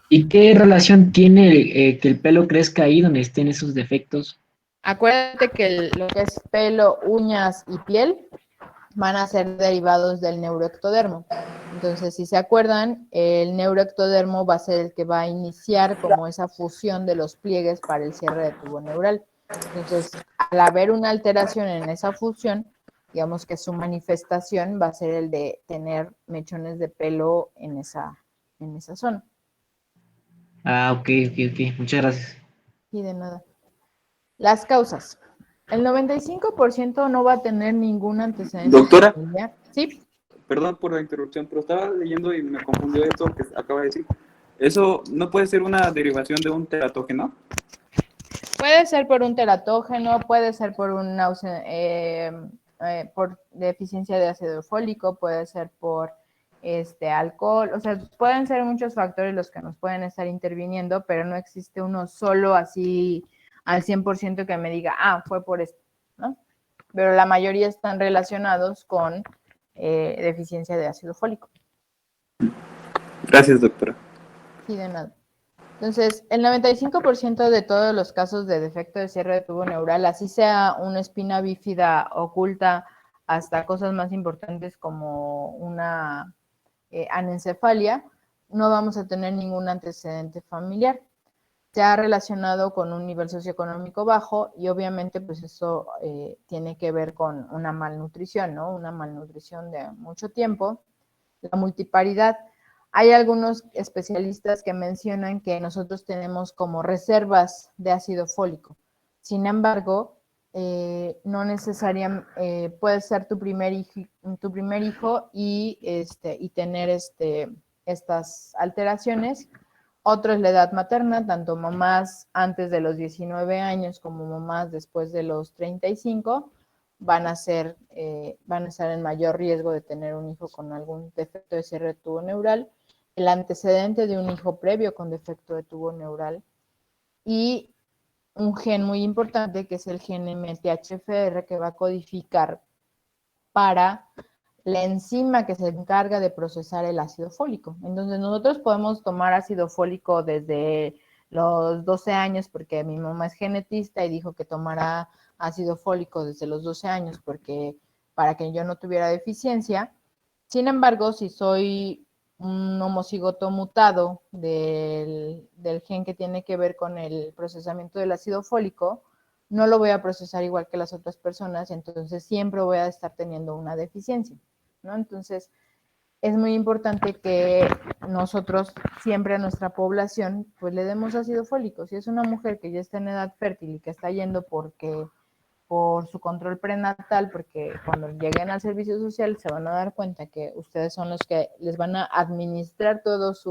¿y qué relación tiene que el pelo crezca ahí donde estén esos defectos? Acuérdate que lo que es pelo, uñas y piel van a ser derivados del neuroectodermo. Entonces, si se acuerdan, el neuroectodermo va a ser el que va a iniciar como esa fusión de los pliegues para el cierre de tubo neural. Entonces, al haber una alteración en esa fusión, digamos que su manifestación va a ser el de tener mechones de pelo en esa zona. Ah, ok. Muchas gracias. Y de nada. Las causas. El 95% no va a tener ningún antecedente. Doctora, familiar. Sí. perdón por la interrupción, pero estaba leyendo y me confundió esto que acaba de decir. ¿Eso no puede ser una derivación de un teratógeno? Puede ser por un teratógeno, puede ser por por deficiencia de ácido fólico, puede ser por alcohol, o sea, pueden ser muchos factores los que nos pueden estar interviniendo, pero no existe uno solo así al 100% que me diga, fue por esto, ¿no? Pero la mayoría están relacionados con deficiencia de ácido fólico. Gracias, doctora. Sí, de nada. Entonces, el 95% de todos los casos de defecto de cierre de tubo neural, así sea una espina bífida oculta hasta cosas más importantes como una anencefalia, no vamos a tener ningún antecedente familiar. Se ha relacionado con un nivel socioeconómico bajo y obviamente pues eso tiene que ver con una malnutrición, ¿no? Una malnutrición de mucho tiempo. La multiparidad. Hay algunos especialistas que mencionan que nosotros tenemos como reservas de ácido fólico. Sin embargo, no necesariamente puede ser tu primer hijo y tener estas alteraciones. Otro es la edad materna, tanto mamás antes de los 19 años como mamás después de los 35 van a estar en mayor riesgo de tener un hijo con algún defecto de cierre de tubo neural, el antecedente de un hijo previo con defecto de tubo neural y un gen muy importante que es el gen MTHFR que va a codificar para la enzima que se encarga de procesar el ácido fólico. Entonces nosotros podemos tomar ácido fólico desde los 12 años porque mi mamá es genetista y dijo que tomara ácido fólico desde los 12 años porque para que yo no tuviera deficiencia. Sin embargo, si soy un homocigoto mutado del gen que tiene que ver con el procesamiento del ácido fólico, no lo voy a procesar igual que las otras personas, entonces siempre voy a estar teniendo una deficiencia, ¿no? Entonces, es muy importante que nosotros siempre a nuestra población pues le demos ácido fólico. Si es una mujer que ya está en edad fértil y que está yendo por su control prenatal, porque cuando lleguen al servicio social se van a dar cuenta que ustedes son los que les van a administrar todos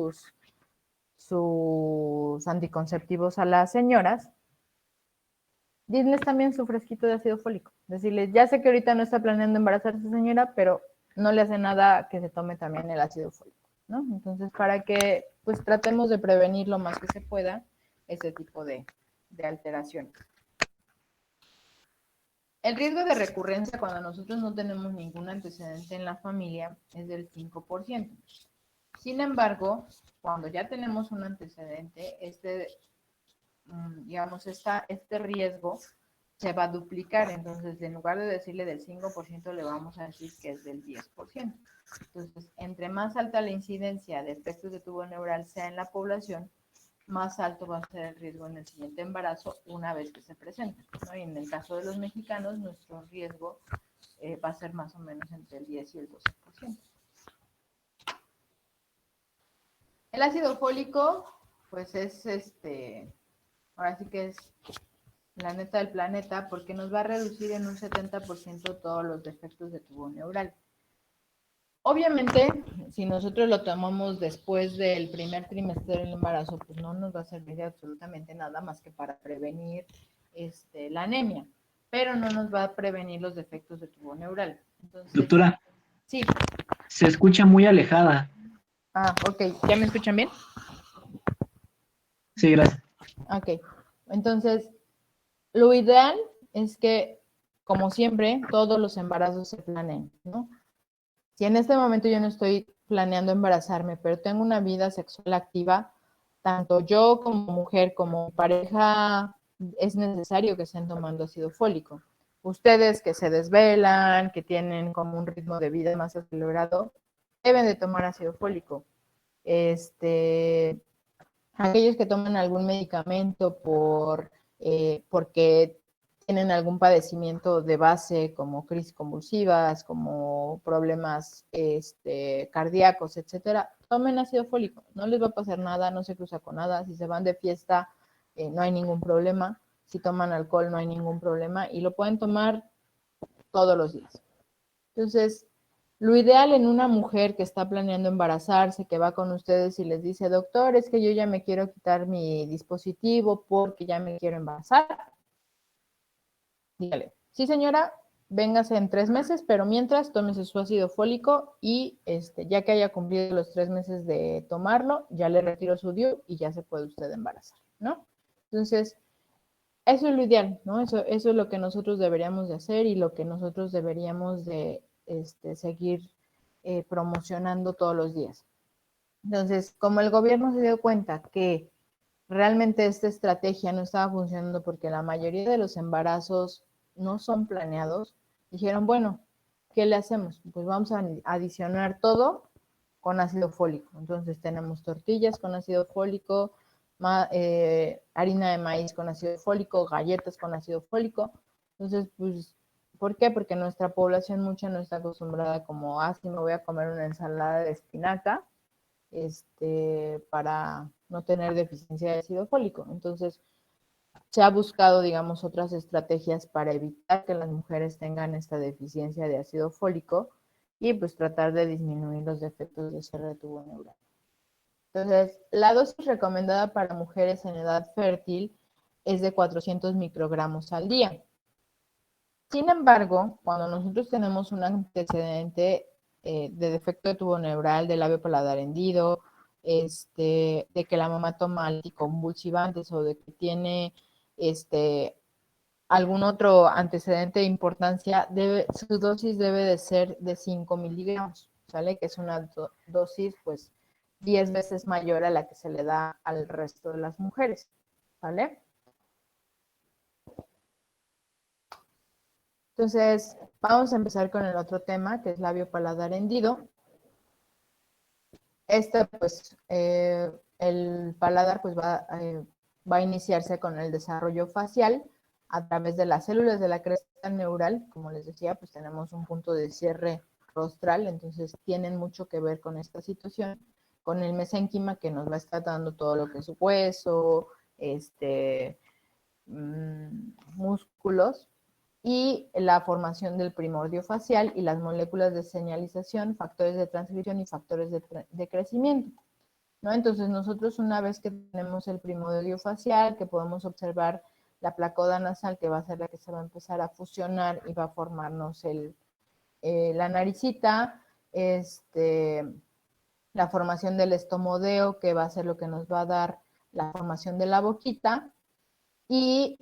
sus anticonceptivos a las señoras. Diles también su fresquito de ácido fólico. Decirles, ya sé que ahorita no está planeando embarazarse señora, pero no le hace nada que se tome también el ácido fólico, ¿no? Entonces, para que pues tratemos de prevenir lo más que se pueda ese tipo de alteraciones. El riesgo de recurrencia cuando nosotros no tenemos ningún antecedente en la familia es del 5%. Sin embargo, cuando ya tenemos un antecedente, este riesgo se va a duplicar. Entonces, en lugar de decirle del 5%, le vamos a decir que es del 10%. Entonces, entre más alta la incidencia de efectos de tubo neural sea en la población, más alto va a ser el riesgo en el siguiente embarazo una vez que se presenta, ¿no? Y en el caso de los mexicanos, nuestro riesgo va a ser más o menos entre el 10 y el 12%. El ácido fólico, pues es ahora sí que es la neta del planeta, porque nos va a reducir en un 70% todos los defectos de tubo neural. Obviamente, si nosotros lo tomamos después del primer trimestre del embarazo, pues no nos va a servir de absolutamente nada más que para prevenir la anemia, pero no nos va a prevenir los defectos de tubo neural. Entonces, Doctora, sí. se escucha muy alejada. Ah, ok. ¿Ya me escuchan bien? Sí, gracias. Ok. Entonces, lo ideal es que, como siempre, todos los embarazos se planeen, ¿no? Si en este momento yo no estoy planeando embarazarme, pero tengo una vida sexual activa, tanto yo como mujer, como pareja, es necesario que estén tomando ácido fólico. Ustedes que se desvelan, que tienen como un ritmo de vida más acelerado, deben de tomar ácido fólico. Aquellos que toman algún medicamento porque tienen algún padecimiento de base como crisis convulsivas, como problemas cardíacos, etcétera, tomen ácido fólico, no les va a pasar nada, no se cruza con nada, si se van de fiesta no hay ningún problema, si toman alcohol no hay ningún problema y lo pueden tomar todos los días. Entonces, lo ideal en una mujer que está planeando embarazarse, que va con ustedes y les dice, doctor, es que yo ya me quiero quitar mi dispositivo porque ya me quiero embarazar. Dígale, sí señora, véngase en 3 meses, pero mientras tómese su ácido fólico y ya que haya cumplido los 3 meses de tomarlo, ya le retiro su DIU y ya se puede usted embarazar, ¿no? Entonces, eso es lo ideal, ¿no? Eso es lo que nosotros deberíamos de hacer y lo que nosotros deberíamos de seguir promocionando todos los días. Entonces, como el gobierno se dio cuenta que realmente esta estrategia no estaba funcionando porque la mayoría de los embarazos no son planeados, dijeron, bueno, ¿qué le hacemos? Pues vamos a adicionar todo con ácido fólico. Entonces tenemos tortillas con ácido fólico, harina de maíz con ácido fólico, galletas con ácido fólico. Entonces, pues, ¿por qué? Porque nuestra población mucha no está acostumbrada como, si me voy a comer una ensalada de espinaca, para no tener deficiencia de ácido fólico. Entonces, Se ha buscado, digamos, otras estrategias para evitar que las mujeres tengan esta deficiencia de ácido fólico y pues tratar de disminuir los defectos de cierre de tubo neural. Entonces, la dosis recomendada para mujeres en edad fértil es de 400 microgramos al día. Sin embargo, cuando nosotros tenemos un antecedente de defecto de tubo neural, de labio paladar hendido, de que la mamá toma anticonvulsivantes o de que tiene algún otro antecedente de importancia, su dosis debe de ser de 5 miligramos, ¿sale? Que es una dosis, pues, 10 veces mayor a la que se le da al resto de las mujeres, ¿vale? Entonces, vamos a empezar con el otro tema, que es labio paladar hendido. Pues, el paladar pues va a iniciarse con el desarrollo facial a través de las células de la cresta neural. Como les decía, pues tenemos un punto de cierre rostral, entonces tienen mucho que ver con esta situación, con el mesénquima que nos va a estar dando todo lo que es hueso, músculos, y la formación del primordio facial y las moléculas de señalización, factores de transcripción y factores de crecimiento, ¿no? Entonces nosotros, una vez que tenemos el primordio facial, que podemos observar la placoda nasal, que va a ser la que se va a empezar a fusionar y va a formarnos la naricita, la formación del estomodeo, que va a ser lo que nos va a dar la formación de la boquita, y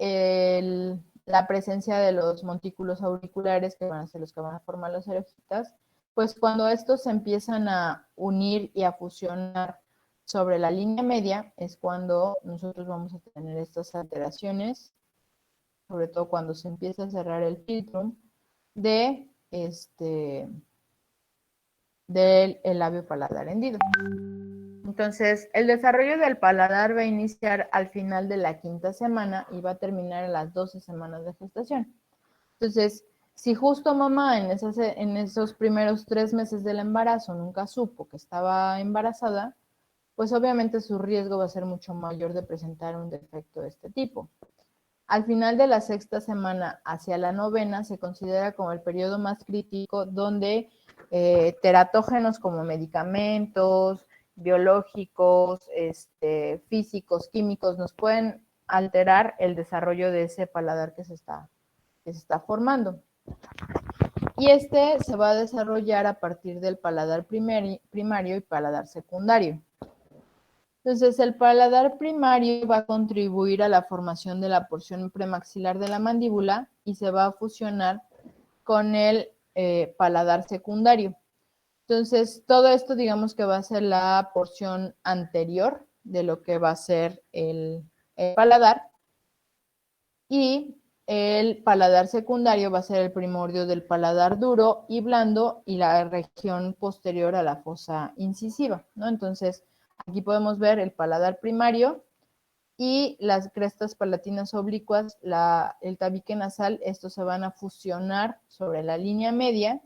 la presencia de los montículos auriculares, que van a ser los que van a formar las orejitas, pues cuando estos se empiezan a unir y a fusionar sobre la línea media, es cuando nosotros vamos a tener estas alteraciones, sobre todo cuando se empieza a cerrar el filtrum del labio paladar hendido. Entonces, el desarrollo del paladar va a iniciar al final de la 5ª semana y va a terminar en las 12 semanas de gestación. Entonces, si justo mamá en esos primeros 3 meses del embarazo nunca supo que estaba embarazada, pues obviamente su riesgo va a ser mucho mayor de presentar un defecto de este tipo. Al final de la 6ª semana hacia la 9ª se considera como el periodo más crítico, donde teratógenos como medicamentos, biológicos, físicos, químicos, nos pueden alterar el desarrollo de ese paladar que se está formando. Y se va a desarrollar a partir del paladar primario y paladar secundario. Entonces, el paladar primario va a contribuir a la formación de la porción premaxilar de la mandíbula y se va a fusionar con el paladar secundario. Entonces, todo esto, digamos que va a ser la porción anterior de lo que va a ser el paladar, y el paladar secundario va a ser el primordio del paladar duro y blando y la región posterior a la fosa incisiva, ¿no? Entonces, aquí podemos ver el paladar primario y las crestas palatinas oblicuas, el tabique nasal, estos se van a fusionar sobre la línea media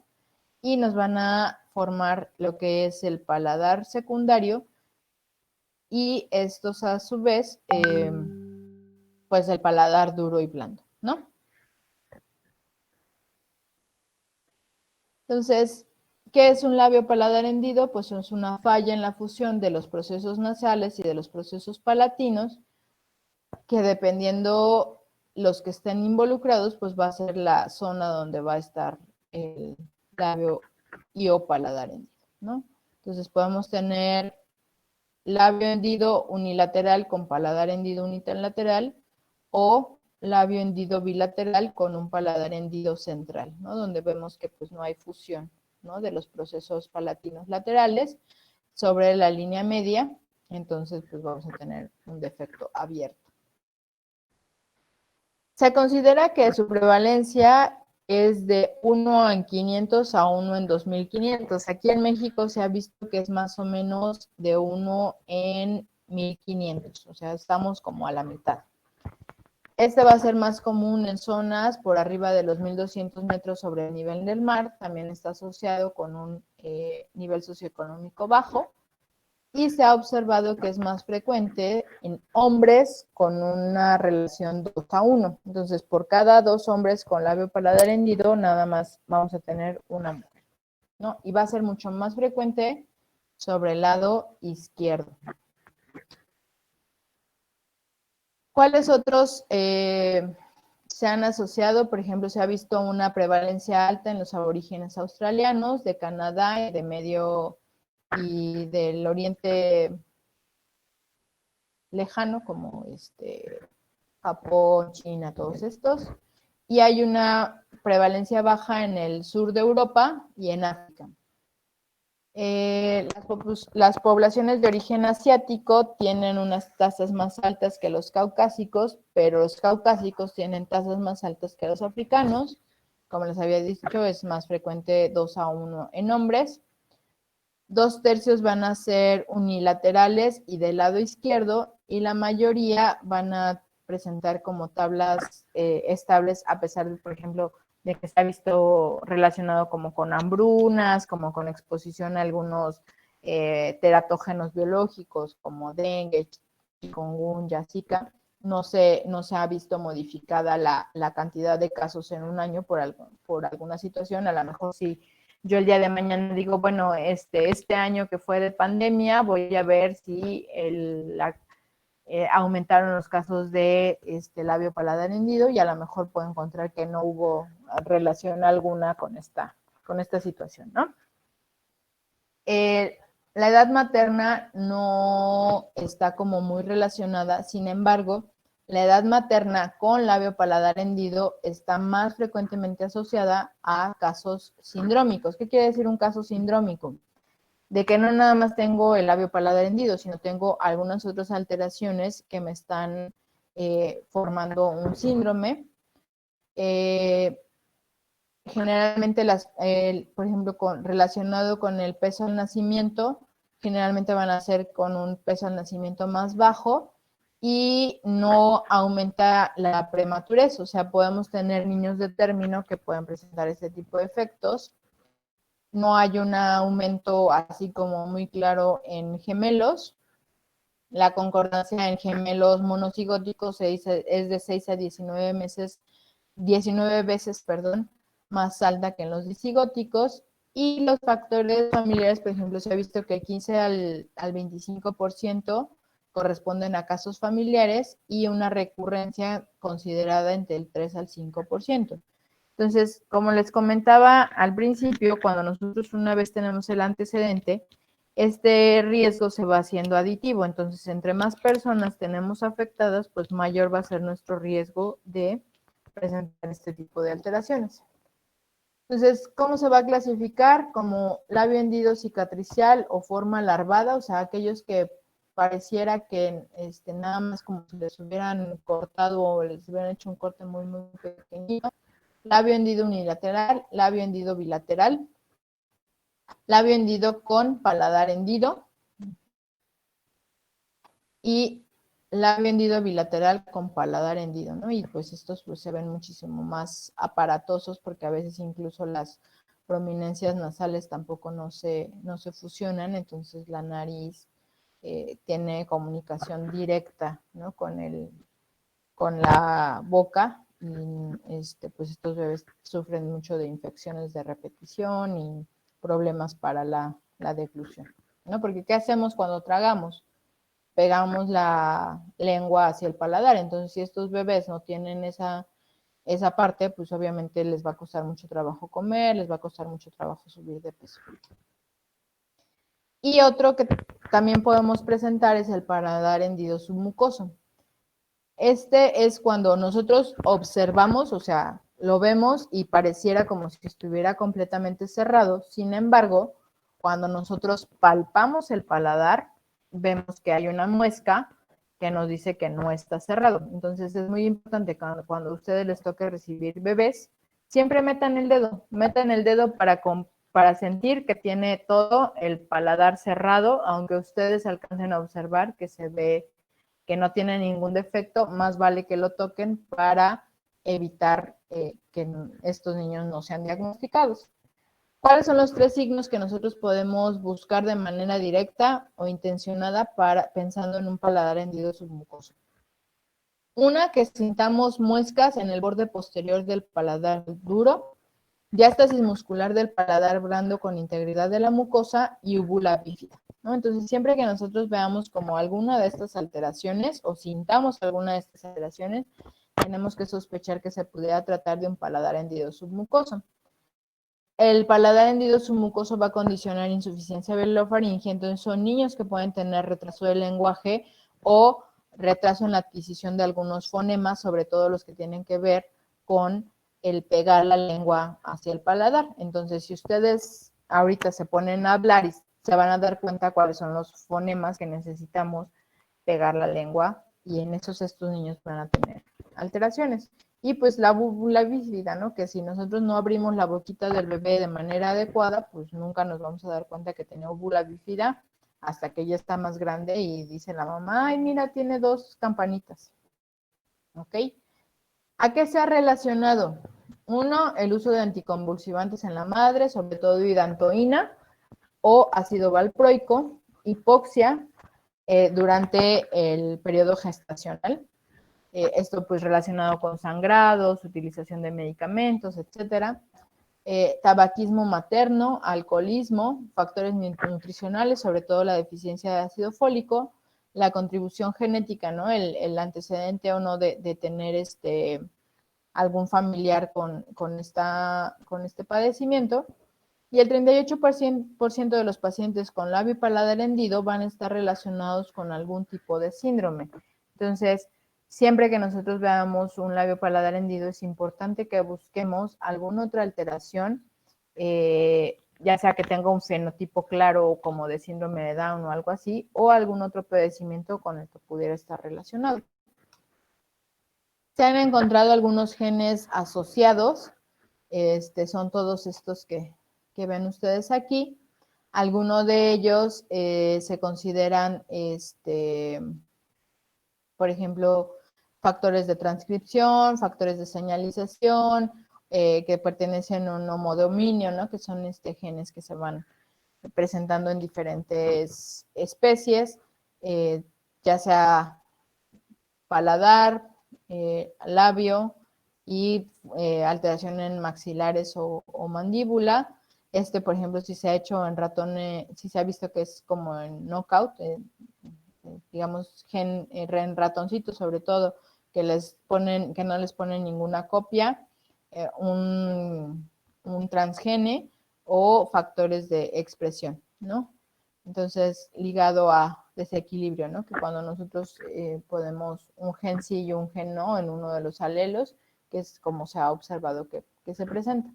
y nos van a formar lo que es el paladar secundario, y estos a su vez, pues el paladar duro y blando, ¿no? Entonces, ¿qué es un labio paladar hendido? Pues es una falla en la fusión de los procesos nasales y de los procesos palatinos, que dependiendo los que estén involucrados, pues va a ser la zona donde va a estar el labio y o paladar hendido, ¿no? Entonces podemos tener labio hendido unilateral con paladar hendido unilateral, o labio hendido bilateral con un paladar hendido central, ¿no? Donde vemos que pues no hay fusión, ¿no?, de los procesos palatinos laterales sobre la línea media, entonces pues vamos a tener un defecto abierto. Se considera que su prevalencia es de 1 en 500 a 1 en 2500. Aquí en México se ha visto que es más o menos de 1 en 1500, o sea, estamos como a la mitad. Va a ser más común en zonas por arriba de los 1200 metros sobre el nivel del mar. También está asociado con un nivel socioeconómico bajo. y se ha observado que es más frecuente en hombres con una relación 2:1. Entonces, por cada 2 hombres con labio paladar hendido, nada más vamos a tener una mujer, ¿no? Y va a ser mucho más frecuente sobre el lado izquierdo. ¿Cuáles otros se han asociado? Por ejemplo, se ha visto una prevalencia alta en los aborígenes australianos, de Canadá y de Medio y del Oriente lejano, como Japón, China, todos estos. Y hay una prevalencia baja en el sur de Europa y en África. Las poblaciones de origen asiático tienen unas tasas más altas que los caucásicos, pero los caucásicos tienen tasas más altas que los africanos. Como les había dicho, es más frecuente 2:1 en hombres. 2/3 van a ser unilaterales y del lado izquierdo, y la mayoría van a presentar como tablas estables, a pesar de, por ejemplo, de que se ha visto relacionado como con hambrunas, como con exposición a algunos teratógenos biológicos como dengue, chikungunya, zika. No se ha visto modificada la cantidad de casos en un año por alguna situación. A lo mejor sí, yo el día de mañana digo, bueno, este año que fue de pandemia, voy a ver si aumentaron los casos de labio paladar hendido, y a lo mejor puedo encontrar que no hubo relación alguna con esta situación, ¿no? La edad materna no está como muy relacionada, sin embargo, la edad materna con labio paladar hendido está más frecuentemente asociada a casos sindrómicos. ¿Qué quiere decir un caso sindrómico? De que no nada más tengo el labio paladar hendido, sino tengo algunas otras alteraciones que me están formando un síndrome. Generalmente por ejemplo, relacionado con el peso al nacimiento, generalmente van a ser con un peso al nacimiento más bajo y no aumenta la prematurez. O sea, podemos tener niños de término que pueden presentar este tipo de efectos. No hay un aumento así como muy claro en gemelos. La concordancia en gemelos monocigóticos es de 6 a 19 meses, 19 veces, perdón, más alta que en los disigóticos. Y los factores familiares, por ejemplo, se ha visto que el 15 al 25% corresponden a casos familiares y una recurrencia considerada entre el 3 al 5%. Entonces, como les comentaba al principio, cuando nosotros una vez tenemos el antecedente, este riesgo se va haciendo aditivo. Entonces, entre más personas tenemos afectadas, pues mayor va a ser nuestro riesgo de presentar este tipo de alteraciones. Entonces, ¿cómo se va a clasificar? Como labio hendido cicatricial o forma larvada, o sea, aquellos que pareciera que nada más como si les hubieran cortado o les hubieran hecho un corte muy, muy pequeñito. Labio hendido unilateral, labio hendido bilateral, labio hendido con paladar hendido y labio hendido bilateral con paladar hendido, ¿no? Y pues estos pues se ven muchísimo más aparatosos porque a veces incluso las prominencias nasales tampoco no se fusionan, entonces la nariz tiene comunicación directa, ¿no? con la boca, y pues estos bebés sufren mucho de infecciones de repetición y problemas para la deglución, ¿no? Porque ¿qué hacemos cuando tragamos? Pegamos la lengua hacia el paladar. Entonces, si estos bebés no tienen esa parte, pues obviamente les va a costar mucho trabajo comer, les va a costar mucho trabajo subir de peso. Y otro que también podemos presentar es el paladar hendido submucoso. Este es cuando nosotros observamos, o sea, lo vemos y pareciera como si estuviera completamente cerrado. Sin embargo, cuando nosotros palpamos el paladar, vemos que hay una muesca que nos dice que no está cerrado. Entonces es muy importante cuando a ustedes les toque recibir bebés, siempre metan el dedo para sentir que tiene todo el paladar cerrado, aunque ustedes alcancen a observar que se ve que no tiene ningún defecto, más vale que lo toquen para evitar que estos niños no sean diagnosticados. ¿Cuáles son los 3 signos que nosotros podemos buscar de manera directa o intencionada pensando en un paladar hendido submucoso? Una, que sintamos muescas en el borde posterior del paladar duro, diástasis muscular del paladar blando con integridad de la mucosa y úvula bífida, ¿no? Entonces, siempre que nosotros veamos como alguna de estas alteraciones o sintamos alguna de estas alteraciones, tenemos que sospechar que se pudiera tratar de un paladar hendido submucoso. El paladar hendido submucoso va a condicionar insuficiencia velofaringea, entonces son niños que pueden tener retraso del lenguaje o retraso en la adquisición de algunos fonemas, sobre todo los que tienen que ver con el pegar la lengua hacia el paladar. Entonces, si ustedes ahorita se ponen a hablar y se van a dar cuenta cuáles son los fonemas que necesitamos pegar la lengua, y en esos estos niños van a tener alteraciones. Y pues la úvula bífida, ¿no? Que si nosotros no abrimos la boquita del bebé de manera adecuada, pues nunca nos vamos a dar cuenta que tiene úvula bífida hasta que ya está más grande y dice la mamá, ay, mira, tiene 2 campanitas. ¿Ok? ¿A qué se ha relacionado? Uno, el uso de anticonvulsivantes en la madre, sobre todo hidantoína o ácido valproico, hipoxia durante el periodo gestacional. Esto pues relacionado con sangrados, utilización de medicamentos, etcétera. Tabaquismo materno, alcoholismo, factores nutricionales, sobre todo la deficiencia de ácido fólico, la contribución genética, ¿no? El antecedente o no de tener algún familiar con este padecimiento. Y el 38% de los pacientes con labio y paladar hendido van a estar relacionados con algún tipo de síndrome. Entonces, siempre que nosotros veamos un labio paladar hendido, es importante que busquemos alguna otra alteración, ya sea que tenga un fenotipo claro como de síndrome de Down o algo así, o algún otro padecimiento con el que pudiera estar relacionado. Se han encontrado algunos genes asociados, son todos estos que ven ustedes aquí. Algunos de ellos se consideran, por ejemplo, factores de transcripción, factores de señalización, que pertenecen a un homodominio, ¿no? Que son genes que se van presentando en diferentes especies, ya sea paladar, labio y alteración en maxilares o mandíbula. Por ejemplo, si se ha hecho en ratones, si se ha visto que es como en knockout, digamos, en ratoncitos sobre todo, que no les ponen ninguna copia, un transgene o factores de expresión, ¿no? Entonces, ligado a desequilibrio, ¿no? Que cuando nosotros podemos un gen sí y un gen no en uno de los alelos, que es como se ha observado que se presenta,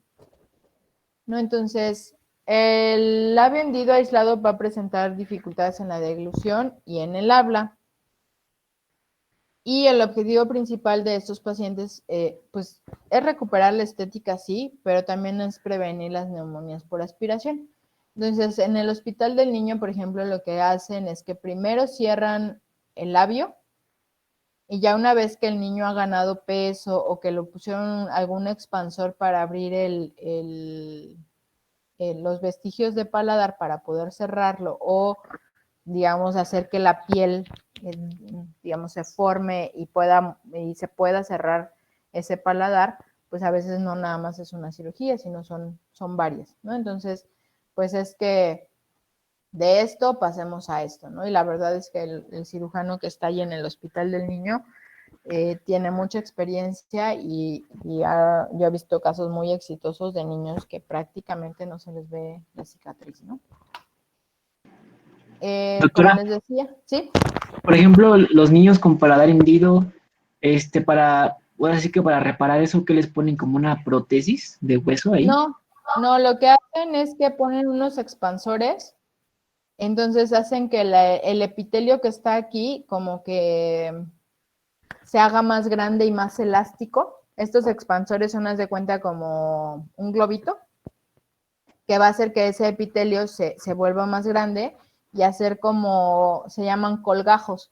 ¿no? Entonces, el labio hendido aislado va a presentar dificultades en la deglución y en el habla. Y el objetivo principal de estos pacientes, pues, es recuperar la estética, sí, pero también es prevenir las neumonías por aspiración. Entonces, en el hospital del niño, por ejemplo, lo que hacen es que primero cierran el labio y ya una vez que el niño ha ganado peso o que lo pusieron algún expansor para abrir los vestigios de paladar para poder cerrarlo o, digamos, hacer que la piel, digamos, se forme y se pueda cerrar ese paladar, pues a veces no nada más es una cirugía, sino son varias, ¿no? Entonces, pues es que de esto pasemos a esto, ¿no? Y la verdad es que el cirujano que está ahí en el hospital del niño tiene mucha experiencia y yo he visto casos muy exitosos de niños que prácticamente no se les ve la cicatriz, ¿no? Como Doctora, les decía, ¿sí? por ejemplo, los niños con paladar hendido, bueno, así que para reparar eso, que les ponen como una prótesis de hueso ahí. No, lo que hacen es que ponen unos expansores, entonces hacen que el epitelio que está aquí como que se haga más grande y más elástico. Estos expansores son, haz de cuenta, como un globito, que va a hacer que ese epitelio se vuelva más grande y hacer como, se llaman colgajos,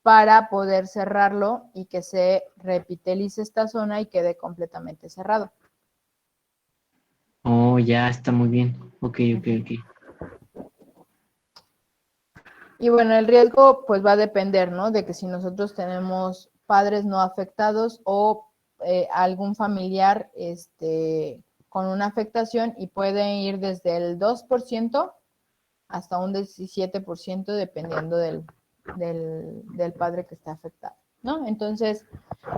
para poder cerrarlo y que se reepitelice esta zona y quede completamente cerrado. Oh, Oh, ya está muy bien. Ok. Y bueno, el riesgo pues va a depender, ¿no? De que si nosotros tenemos padres no afectados o algún familiar con una afectación y puede ir desde el 2% hasta un 17% dependiendo del padre que está afectado, ¿no? Entonces,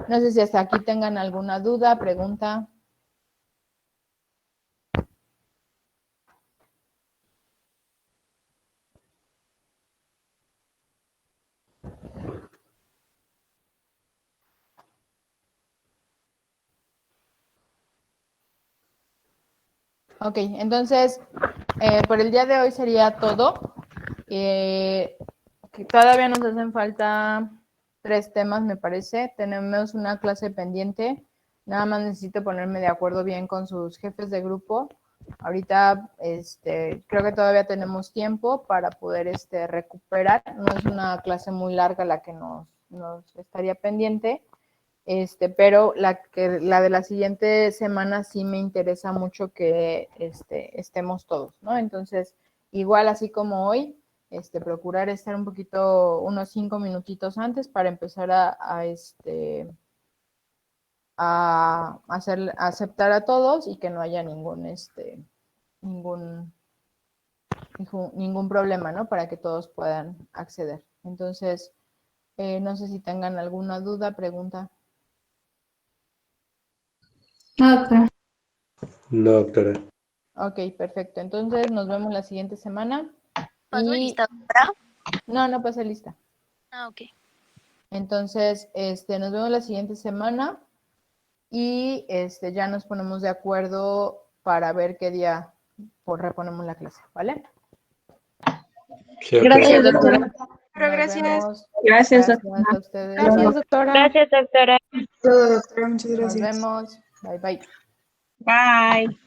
no sé si hasta aquí tengan alguna duda, pregunta. Ok, entonces, por el día de hoy sería todo. Que todavía nos hacen falta 3 temas, me parece. Tenemos una clase pendiente. Nada más necesito ponerme de acuerdo bien con sus jefes de grupo. Ahorita creo que todavía tenemos tiempo para poder recuperar. No es una clase muy larga la que nos estaría pendiente. Pero la de la siguiente semana sí me interesa mucho que estemos todos, ¿no? Entonces, igual así como hoy, procurar estar un poquito, unos 5 minutitos antes para empezar a aceptar a todos y que no haya ningún problema, ¿no? Para que todos puedan acceder. Entonces, no sé si tengan alguna duda, pregunta. No, doctora. No, doctora. Ok, perfecto. Entonces nos vemos la siguiente semana. ¿Paso Y lista, doctora? no pasé lista. Ah, ok. Entonces, nos vemos la siguiente semana y ya nos ponemos de acuerdo para ver qué día reponemos la clase, ¿vale? Sí, Gracias, doctora. doctora. Pero Nos gracias. vemos. Gracias, Gracias doctora. a ustedes. Gracias, doctora. Gracias, doctora. Todo, doctora, muchas Nos gracias. vemos. Bye, bye. Bye.